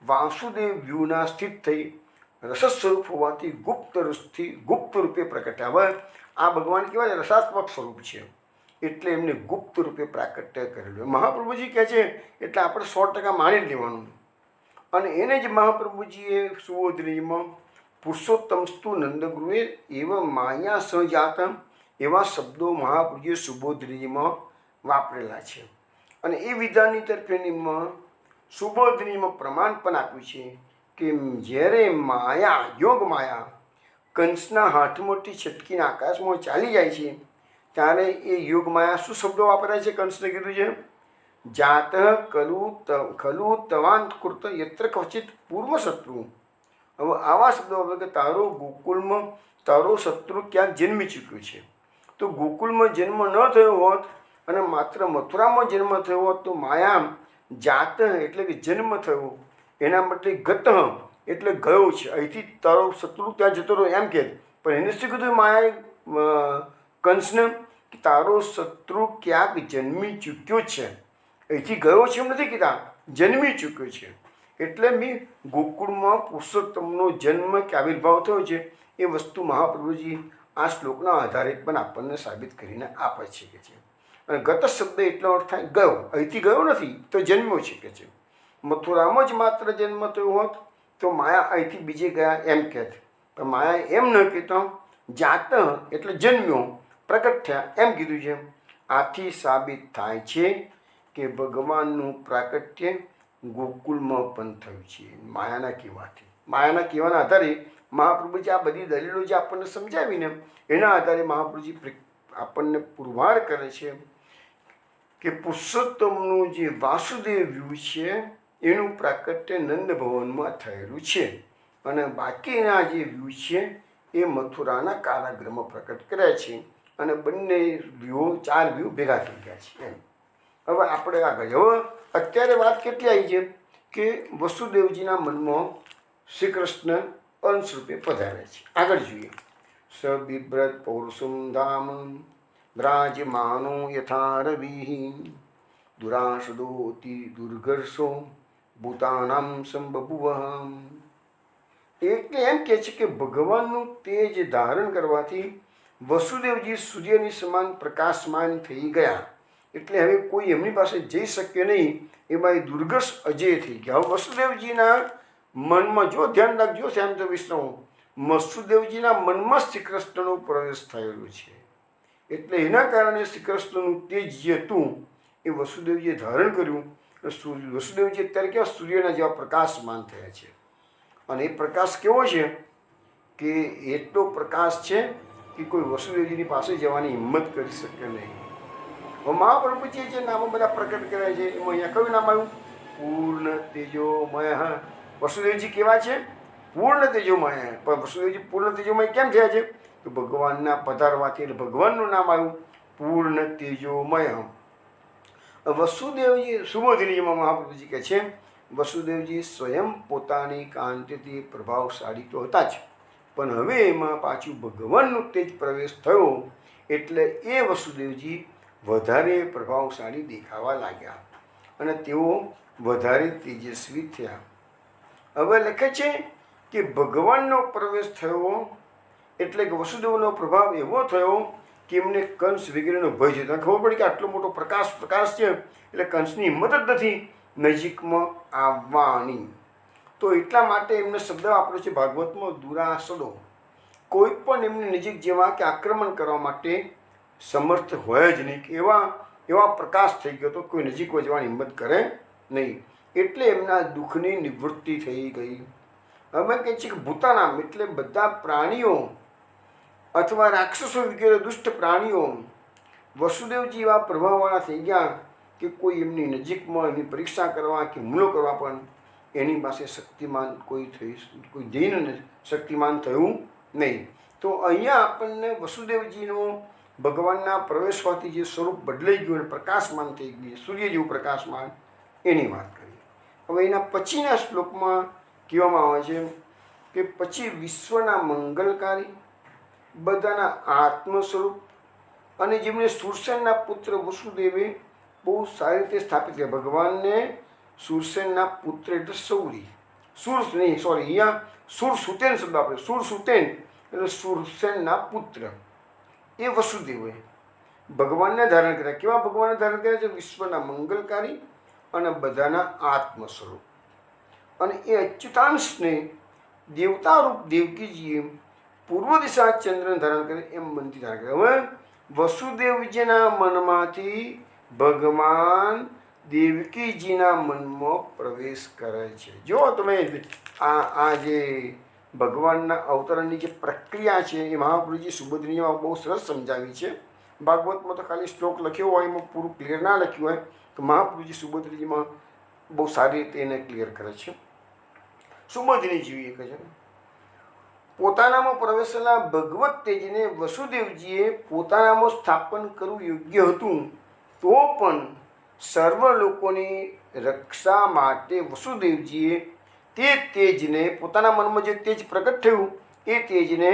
વાસુદેવ વ્યૂહના સ્થિત થઈ રસ સ્વરૂપ હોવાથી ગુપ્ત રૂપે પ્રકટ્યા. હવે આ ભગવાન કેવા રસાત્મક સ્વરૂપ છે એટલે એમને ગુપ્ત રૂપે પ્રાકટ્ય કરેલું. મહાપ્રભુજી કહે છે એટલે આપણે 100% માની જ લેવાનું. અને એને જ મહાપ્રભુજીએ સુબોધનીમાં પુરુષોત્તમસ્તુ નંદગૃહે એવા માયા સહજાતમ એવા શબ્દો મહાપુરુષે સુબોધનીજીમાં વાપરેલા છે. અને એ વિધાનની તરફેણીમાં સુબોધનીમાં પ્રમાણ પણ આપ્યું છે કે જ્યારે માયા યોગ માયા કંસના હાથમાંથી છટકીને આકાશમાં ચાલી જાય છે ત્યારે એ યોગ માયા શું શબ્દો વાપરાય છે? કંસને કીધું છે જાત ખલુ તવાંત કૃત યત્ર ક્વચિત પૂર્વ શત્રુ. હવે આવા શબ્દો વાપરે કે તારો ગોકુળમાં તારો શત્રુ ક્યાંક જન્મી ચૂક્યો છે. તો ગોકુળમાં જન્મ ન થયો હોત અને માત્ર મથુરામાં જન્મ થયો હોત તો માયા જાત એટલે કે જન્મ થયો, એના માટે ગત એટલે ગયો છે, અહીંથી તારો શત્રુ ત્યાં જતો રહ્યો એમ કહે. પણ એને શું કીધું માયાએ કંસને કે તારો શત્રુ ક્યાંક જન્મી ચૂક્યો છે, અહીંથી ગયો છે એમ નથી કીધા, જન્મી ચૂક્યો છે. એટલે બી ગોકુળમાં પુરુષોત્તમનો જન્મ કે આવિર્ભાવ થયો છે એ વસ્તુ મહાપ્રભુજી આ શ્લોકના આધારે પણ આપણને સાબિત કરીને આપે છે કે છે. અને ગત શબ્દ એટલો અર્થ થાય ગયો, અહીંથી ગયો નથી તો જન્મ્યો છે કે છે. મથુરામાં જ માત્ર જન્મ થયો હોત તો માયા અહીંથી બીજે ગયા એમ કહેત. પણ માયા એમ ન કહેતો, જાત એટલે જન્મ્યો, પ્રગટ થયા એમ કીધું છે. આથી સાબિત થાય છે કે ભગવાનનું પ્રાકટ્ય ગોકુળમાં પણ થયું છે માયાના કહેવાથી. માયાના કહેવાના આધારે મહાપ્રભુજી આ બધી દલીલો જે આપણને સમજાવીને એના આધારે મહાપ્રભુજી આપણને પુરવાર કરે છે કે પુરુષોત્તમનું જે વાસુદેવ વ્યૂ છે એનું પ્રાકટ્ય નંદ ભવનમાં થયેલું છે અને બાકીના જે વ્યૂ છે એ મથુરાના કારાગૃહમાં પ્રકટ કર્યા છે અને બંને વ્યૂ 4 વ્યૂ ભેગા થઈ ગયા છે એમ. હવે આપણે આગળ હવે અત્યારે વાત કેટલી આવી છે કે વસુદેવજીના મનમાં શ્રી કૃષ્ણ અંશ રૂપે પધારે છે. આગળ જોઈએ. સ બિભ્રત પૌરુષમ ધામ વિરાજમાનો યથા રવિ દુરાસદોતિ દુર્ઘર્ષો ભૂતાનામ સંબભુવ. એટલે એમ કહે છે કે ભગવાનનું તેજ ધારણ કરવાથી વસુદેવજી સૂર્યની સમાન પ્રકાશમાન થઈ ગયા. એટલે હવે કોઈ એમની પાસે જઈ શક્ય નહીં, એમાં એ દુર્ઘર્ષ અજય થઈ ગયા. હવે વસુદેવજીના મનમાં જો ધ્યાન રાખજો શ્યામ તો વિષ્ણુ, વસુદેવજીના મનમાં શ્રી કૃષ્ણનો પ્રવેશ થયેલો છે. એટલે એના કારણે શ્રી કૃષ્ણનું તેજ જે હતું એ વસુદેવજીએ ધારણ કર્યું. વસુદેવજી અત્યારે કેવા સૂર્યના જેવા પ્રકાશમાન થયા છે. અને એ પ્રકાશ કેવો છે કે એટલો પ્રકાશ છે કે કોઈ વસુદેવજીની પાસે જવાની હિંમત કરી શકે નહીં. મહાપ્રભુજી જે નામો બધા પ્રકટ કર્યા છે એમાં અહીંયા કયું નામ આવ્યું? પૂર્ણ તેજોમય. વસુદેવજી કેવા છે? પૂર્ણ તેજોમય. પણ વસુદેવજી પૂર્ણ તેજોમય કેમ થયા છે? તો ભગવાનના પધારવાથી એટલે ભગવાનનું નામ આવ્યું પૂર્ણ તેજોમય. વસુદેવજી સુબોધિનીમાં મહાપ્રભુજી કહે છે વસુદેવજી સ્વયં પોતાની કાંતિથી પ્રભાવશાળી તો હતા જ, પણ હવે એમાં પાછું ભગવાનનો તેજ પ્રવેશ થયો એટલે એ વસુદેવજી વધારે પ્રભાવશાળી દેખાવા લાગ્યા અને તેઓ વધારે તેજસ્વી થયા. હવે લખે છે કે ભગવાનનો પ્રવેશ થયો એટલે કે વસુદેવનો પ્રભાવ એવો થયો કે એમને કંસ વગેરેનો ભય છે. તમને ખબર પડી કે આટલો મોટો પ્રકાશ છે એટલે કંસની હિંમત જ નથી નજીકમાં આવવાની. તો એટલા માટે એમને શબ્દ વાપર્યો છે ભાગવતમાં દુરાસદો. કોઈ પણ એમની નજીક જેવા કે આક્રમણ કરવા માટે સમર્થ હોય જ નહીં કે એવા પ્રકાશ થઈ ગયો તો કોઈ નજીક જવાની હિંમત કરે નહીં. એટલે એમના દુઃખની નિવૃત્તિ થઈ ગઈ. હવે કહે છે કે ભૂતાનામ એટલે બધા પ્રાણીઓ અથવા રાક્ષસો વગેરે દુષ્ટ પ્રાણીઓ વસુદેવજી એવા પ્રભાવવાળા થઈ ગયા કે કોઈ એમની નજીકમાં એની પરીક્ષા કરવા કે હુમલો કરવા પણ એની પાસે શક્તિમાન કોઈ જઈને શક્તિમાન થયું નહીં. તો અહીંયા આપણને વસુદેવજીનો ભગવાનના પ્રવેશવાથી જે સ્વરૂપ બદલાઈ ગયું અને પ્રકાશમાન થઈ ગયું, સૂર્ય જેવું પ્રકાશમાન, એની વાત કરી. હવે એના પછીના શ્લોકમાં કહેવામાં આવે છે કે પછી વિશ્વના મંગલકારી બધાના આત્મ સ્વરૂપ અને જેમને સુરસેનના પુત્ર વસુદેવે બહુ સારી રીતે સ્થાપિત કર્યા. ભગવાનને સુરસેનના પુત્ર એટલે સૌરી, અહીંયા સુરસુતેન શબ્દ આપણે, સુરસુતેન એટલે સુરસેનના પુત્ર એ વસુદેવે ભગવાનને ધારણ કર્યા. કેવા ભગવાનને ધારણ કર્યા છે? વિશ્વના મંગલકારી અને બધાના આત્મ સ્વરૂપ. અને એ અચ્યુતાંશને દેવતારૂપ દેવકીજીએ પૂર્વ દિશા ચંદ્રને ધારણ કરે એમ મનથી ધારણ કરે. હવે વસુદેવજીના મનમાંથી ભગવાન દેવકીજીના મનમાં પ્રવેશ કરે છે. જો તમે આ જે ભગવાનના અવતરણની જે પ્રક્રિયા છે એ મહાપ્રભુજી સુભદ્રીજીમાં બહુ સરસ સમજાવી છે. ભાગવતમાં તો ખાલી શ્લોક લખ્યો હોય, એમાં પૂરું ક્લિયર ના લખ્યું હોય, તો મહાપ્રભુજી સુભદ્રીજીમાં બહુ સારી રીતે એને ક્લિયર કરે છે. સુભદ્રીજી કહે છે પોતાનામાં પ્રવેશેલા ભગવત તેજને વસુદેવજીએ પોતાનામાં સ્થાપન કરવું યોગ્ય હતું, તો પણ સર્વ લોકોની રક્ષા માટે વસુદેવજીએ તે તેજને પોતાના મનમાં જે તેજ પ્રગટ થયું એ તેજને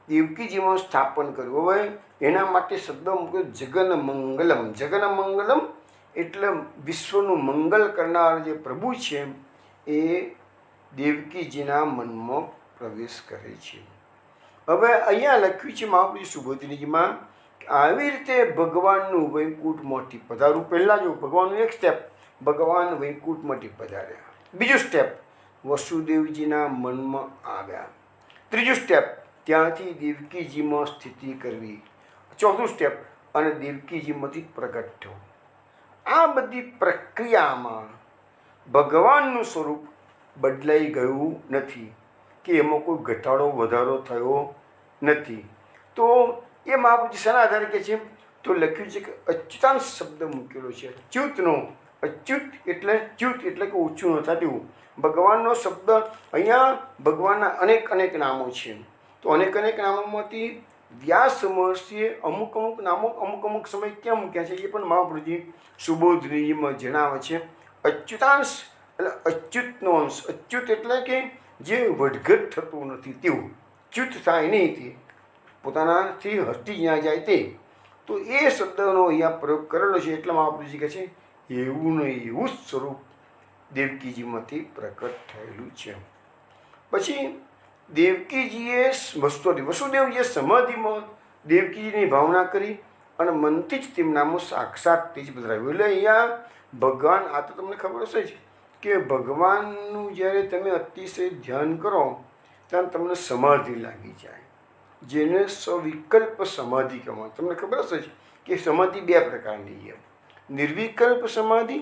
દેવકીજીમાં સ્થાપન કર્યું. હવે એના માટે શબ્દ મૂક્યો જગન મંગલમ. જગન મંગલમ એટલે વિશ્વનું મંગલ કરનાર જે પ્રભુ છે એ દેવકીજીના મનમાં પ્રવેશ કરે છે. હવે અહીંયા લખ્યું છે મહાપ્રભુ સુભદ્રીજીમાં આવી રીતે ભગવાનનું વૈકુંઠમાંથી પધારવું. પહેલાં જો ભગવાનનું એક સ્ટેપ, ભગવાન વૈકુંઠમાંથી પધાર્યા. બીજું સ્ટેપ, વસુદેવજીના મનમાં આવ્યા. ત્રીજું સ્ટેપ, ત્યાંથી દેવકીજીમાં સ્થિતિ કરવી. ચોથું સ્ટેપ, અને દેવકીજીમાંથી પ્રગટ થવું. આ બધી પ્રક્રિયામાં ભગવાનનું સ્વરૂપ બદલાઈ ગયું નથી કે એમાં કોઈ ઘટાડો વધારો થયો નથી. તો એ મહાપ્રભુજી શાના આધારે કહે છે? તો લખ્યું છે કે અચ્યુતાંશ શબ્દ મૂકેલો છે. અચ્યુતનો, અચ્યુત એટલે ચ્યુત એટલે કે ઓછું ન થતું. ભગવાનનો શબ્દ અહીંયા ભગવાનના અનેક અનેક નામો છે. તો અનેક અનેક નામોમાંથી વ્યાસ મહર્ષિએ અમુક અમુક નામો અમુક અમુક સમય ક્યાં મૂક્યા છે એ પણ મહાપ્રભુજી સુબોધનીજીમાં જણાવે છે. અચ્યુતાંશ એટલે અચ્યુતનો અંશ. અચ્યુત એટલે કે જે વધઘટ થતું નથી તેવું, ચ્યુત થાય નહીં તે, પોતાનાથી હટી જ્યાં જાય તે. તો એ શબ્દનો અહીંયા પ્રયોગ કરેલો છે. એટલા મહાપ્રભુજી કહે છે એવું નહીં, એવું જ સ્વરૂપ દેવકીજીમાંથી પ્રકટ થયેલું છે. પછી દેવકીજીએ વસુદેવજીએ સમાધિમાં દેવકીજીની ભાવના કરી અને મનથી જ તેમનામાં સાક્ષાત તેજ પધરાવ્યું. એટલે અહીંયા ભગવાન, આ તો તમને ખબર હશે જ કે ભગવાનનું જ્યારે તમે અતિશય ધ્યાન કરો ત્યારે તમને સમાધિ લાગી જાય, જેને સવિકલ્પ સમાધિ કહેવાય. તમને ખબર હશે જ કે સમાધિ બે પ્રકારની છે, નિર્વિકલ્પ સમાધિ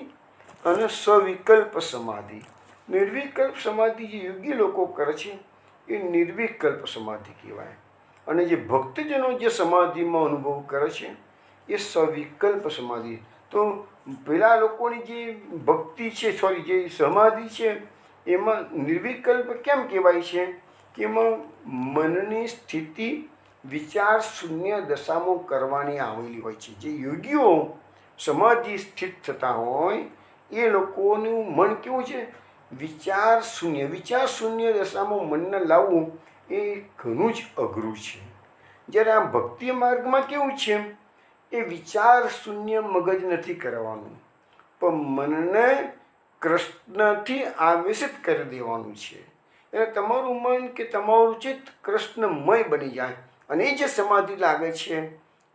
અને સવિકલ્પ સમાધિ. નિર્વિકલ્પ સમાધિ જે યોગી લોકો કરે છે એ નિર્વિકલ્પ સમાધિ કહેવાય, અને જે ભક્તજનો જે સમાધિમાં અનુભવ કરે છે એ સવિકલ્પ સમાધિ. તો પેલા લોકોની જે ભક્તિ છે, જે સમાધિ છે એમાં નિર્વિકલ્પ કેમ કહેવાય છે કે એમાં મનની સ્થિતિ વિચાર શૂન્ય દશામાં કરવાની આવેલી હોય છે. જે યોગીઓ સમાધિ સ્થિત થતા હોય એ લોકોનું મન કેવું છે? વિચાર શૂન્ય. વિચાર શૂન્ય દશામાં મનને લાવવું એ ઘણું જ અઘરું છે. જ્યારે આ ભક્તિ માર્ગમાં કેવું છે? એ વિચાર શૂન્ય મગજ નથી કરવાનું, પણ મનને કૃષ્ણથી આવેશિત કરી દેવાનું છે. એટલે તમારું મન કે તમારું ચિત્ત કૃષ્ણમય બની જાય, અને એ જે સમાધિ લાગે છે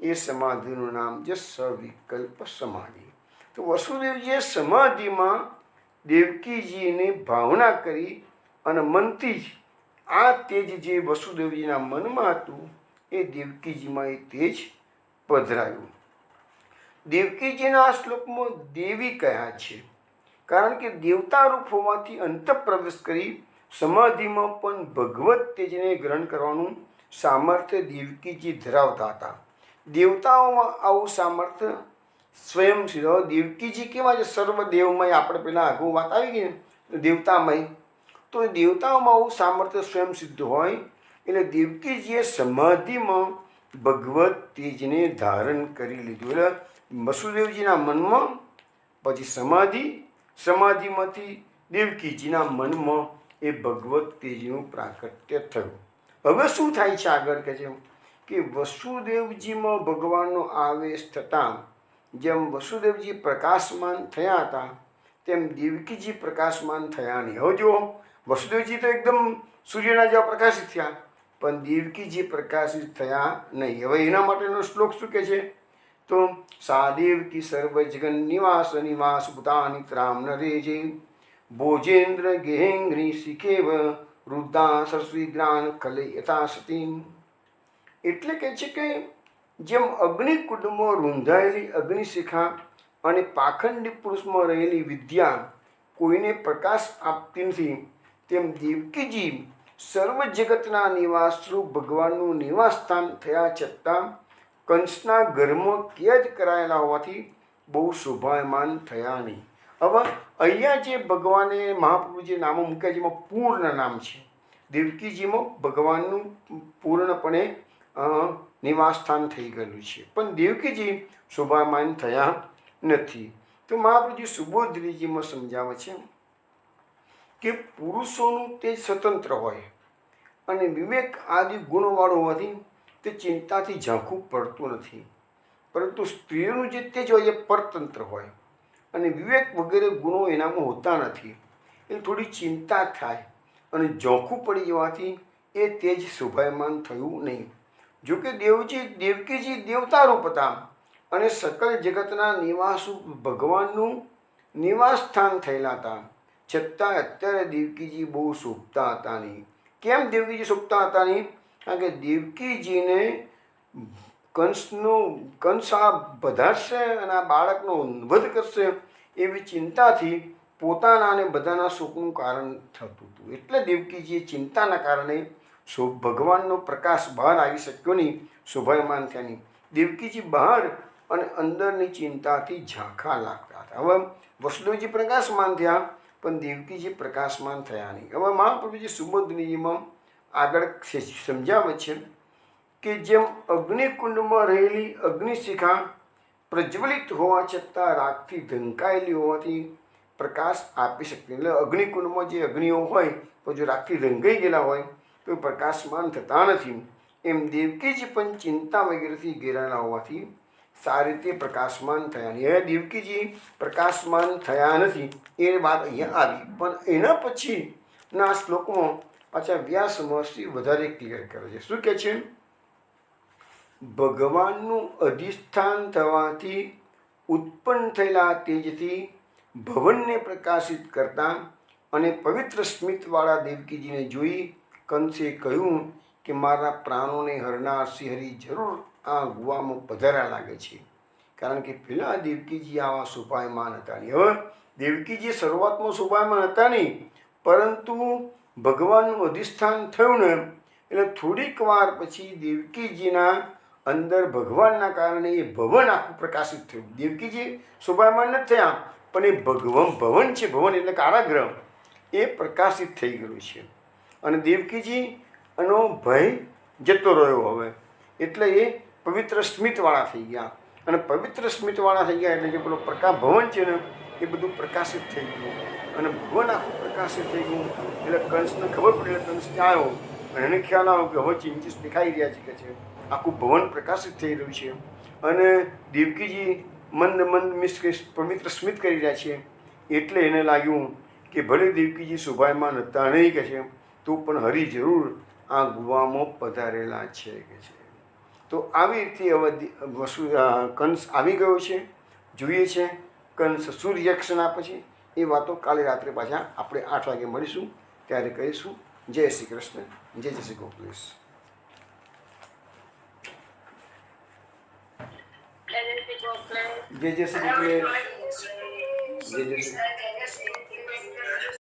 એ સમાધિનું નામ છે સવિકલ્પ સમાધિ. તો વસુદેવજીએ સમાધિમાં દેવકીજીની ભાવના કરી અને મનથી જ આ તેજ જે વસુદેવજીના મનમાં હતું એ દેવકીજીમાં એ તેજ પધરાયું. દેવકીજીના આ શ્લોકમાં દેવી કહ્યા છે કારણ કે દેવતા રૂપ હોવાથી અંતઃપ્રવેશ કરી સમાધિમાં પણ ભગવત તેજને ગ્રહણ કરવાનું સામર્થ્ય દેવકીજી ધરાવતા હતા. દેવતાઓમાં આવું સામર્થ્ય સ્વયં સિદ્ધ. દેવકીજી કેવા છે? સર્વદેવમય. આપણે પહેલાં આગળ વાત આવી ગઈ ને દેવતામય. તો દેવતાઓમાં આવું સામર્થ્ય સ્વયં સિદ્ધ હોય એટલે દેવકીજીએ સમાધિમાં ભગવત તેજને ધારણ કરી લીધું. એટલે વસુદેવજીના મનમાં પછી સમાધિમાંથી દેવકીજીના મનમાં એ ભગવત તેજનું પ્રાકટ્ય થયું. હવે શું થાય છે આગળ? કહે છે કે વસુદેવજીમાં ભગવાનનો આવેશ થતાં જેમ વસુદેવજી પ્રકાશમાન થયા હતા તેમ દેવકીજી પ્રકાશમાન થયા નહીં. હવે જો વસુદેવજી તો એકદમ સૂર્યના જેવા પ્રકાશિત થયા, પણ દેવકીજી પ્રકાશિત થયા નહીં. હવે એના માટેનો શ્લોક શું કહે છે? તો સા દેવકી સર્વ જગન નિવાસ ભૂતાની ત્રામ નરેજે ભોજેન્દ્ર ગેહેંગ્રી શિખેવ વૃદ્ધા સરસ્વી જ્ઞાન કલે યથા સતી. એટલે કહે છે કે જેમ અગ્નિકુંડમાં રૂંધાયેલી અગ્નિશિખા અને પાખંડી પુરુષમાં રહેલી વિદ્યા કોઈને પ્રકાશ આપતી નથી, તેમ દેવકીજી સર્વ જગતના નિવાસરૂપ ભગવાનનું નિવાસ સ્થાન થયા છતાં કંસના ઘરમાં કેદ કરાયેલા હોવાથી બહુ શોભાયમાન થયા નહીં. હવે અહીંયા જે ભગવાને મહાપ્રભુજી નામો મૂક્યા જેમાં પૂર્ણ નામ છે, દેવકીજીમાં ભગવાનનું પૂર્ણપણે નિવાસ સ્થાન થઈ ગયેલું છે, પણ દેવકીજી શોભાયમાન થયા નથી. તો મહાપ્રભુજી સુબોધરીજીમાં સમજાવે છે કે પુરુષોનું તે સ્વતંત્ર હોય અને વિવેક આદિ ગુણવાળો હોવાથી તે ચિંતાથી ઝાંખું પડતું નથી, પરંતુ સ્ત્રીઓનું જે તેજ હોય એ પરતંત્ર હોય અને વિવેક વગેરે ગુણો એનામાં હોતા નથી, એ થોડી ચિંતા થાય અને ઝોંખું પડી જવાથી એ તેજ શોભાયમાન થયું નહીં. જોકે દેવકીજી દેવતા રૂપ હતા અને સકલ જગતના નિવાસ ભગવાનનું નિવાસ સ્થાન થયેલા હતા, છતાં અત્યારે દેવકીજી બહુ શોભતા હતા નહીં. કેમ દેવકીજી શોભતા હતા નહીં? કારણ કે દેવકીજીને કંસ આ વધારશે અને આ બાળકનો વધ કરશે એવી ચિંતાથી પોતાના અને બધાના શોકનું કારણ થતું હતું. એટલે દેવકીજીએ ચિંતાના કારણે ભગવાનનો પ્રકાશ બહાર આવી શક્યો નહીં, શોભાયમાન થયા નહીં. દેવકીજી બહાર અને અંદરની ચિંતાથી ઝાંખા લાગતા હતા. હવે વસુદેવજી પ્રકાશમાન થયા પણ દેવકીજી પ્રકાશમાન થયા નહીં. હવે મહાપ્રભુજી સુબોધનીજીમાં આગળ સમજાવે છે કે જેમ અગ્નિકુંડમાં રહેલી અગ્નિશિખા પ્રજ્વલિત હોવા છતાં રાખથી ઢંકાયેલી હોવાથી પ્રકાશ આપી શકતી, એટલે અગ્નિકુંડમાં જે અગ્નિઓ હોય તો જો રાખથી રંગાઈ ગયેલા હોય તો પ્રકાશમાન થતા નથી, એમ દેવકીજી પણ ચિંતા વગેરેથી ઘેરાયેલા હોવાથી સારી રીતે પ્રકાશમાન થયા નહીં. હવે દેવકીજી પ્રકાશમાન થયા નથી એ વાત અહીંયા આવી, પણ એના પછીના શ્લોકમાં પાછા વ્યાસ મહર્ષિ વધારે ક્લિયર કરે છે. શું કહે છે? ભગવાનનું અધિષ્ઠાન થવાથી ઉત્પન્ન થયેલા તેજથી ભવનને પ્રકાશિત કરતા અને પવિત્ર સ્મિતવાળા દેવકીજીને જોઈ કંસે કહ્યું કે મારા પ્રાણોને હરનાર શ્રીહરિ જરૂર આ ગુવામાં પધાર્યા લાગે છે, કારણ કે પેલા દેવકીજી આવા શોભાયમાન હતા નહીં. હવે દેવકીજી શરૂઆતમાં શોભાયમાન હતા નહીં, પરંતુ ભગવાનનું અધિષ્ઠાન થયું ને એટલે થોડીક વાર પછી દેવકીજીના અંદર ભગવાનના કારણે એ ભવન આખું પ્રકાશિત થયું. દેવકીજી શોભાયમાન નથી થયા પણ એ ભવન છે, ભવન એટલે કારાગૃહ, એ પ્રકાશિત થઈ ગયું છે અને દેવકીજી એનો ભય જતો રહ્યો. હવે એટલે એ પવિત્ર સ્મિતવાળા થઈ ગયા અને પવિત્ર સ્મિતવાળા થઈ ગયા એટલે જે પેલો ભવન છે ને એ બધું પ્રકાશિત થઈ ગયું અને ભવન આખું પ્રકાશિત થઈ ગયું. એટલે કંસને ખબર પડી, એટલે કંસ ત્યાં આવ્યો અને એને ખ્યાલ આવ્યો કે હવે ચેન્જીસ દેખાઈ રહ્યા છે, કે છે આખું ભવન પ્રકાશિત થઈ રહ્યું છે અને દેવકીજી મંદ પવિત્ર સ્મિત કરી રહ્યા છે. એટલે એને લાગ્યું કે ભલે દેવકીજી શોભાયમાન હતા નહીં, કે છે તો પણ હરિ જરૂર આ ગુવામાં પધારેલા છે, કે છે. તો આવી રીતે હવે કંસ આવી ગયો છે. જોઈએ છે કંસ શું રિએક્શન આપે છે. એ વાતો કાલે રાત્રે પાછા આપણે 8 વાગે મળીશું, ત્યારે કહીશું. જય શ્રી કૃષ્ણ, જય જય શ્રી ગોપલેશ. જય જય શ્રી ગોપલેશ, જય જય શ્રી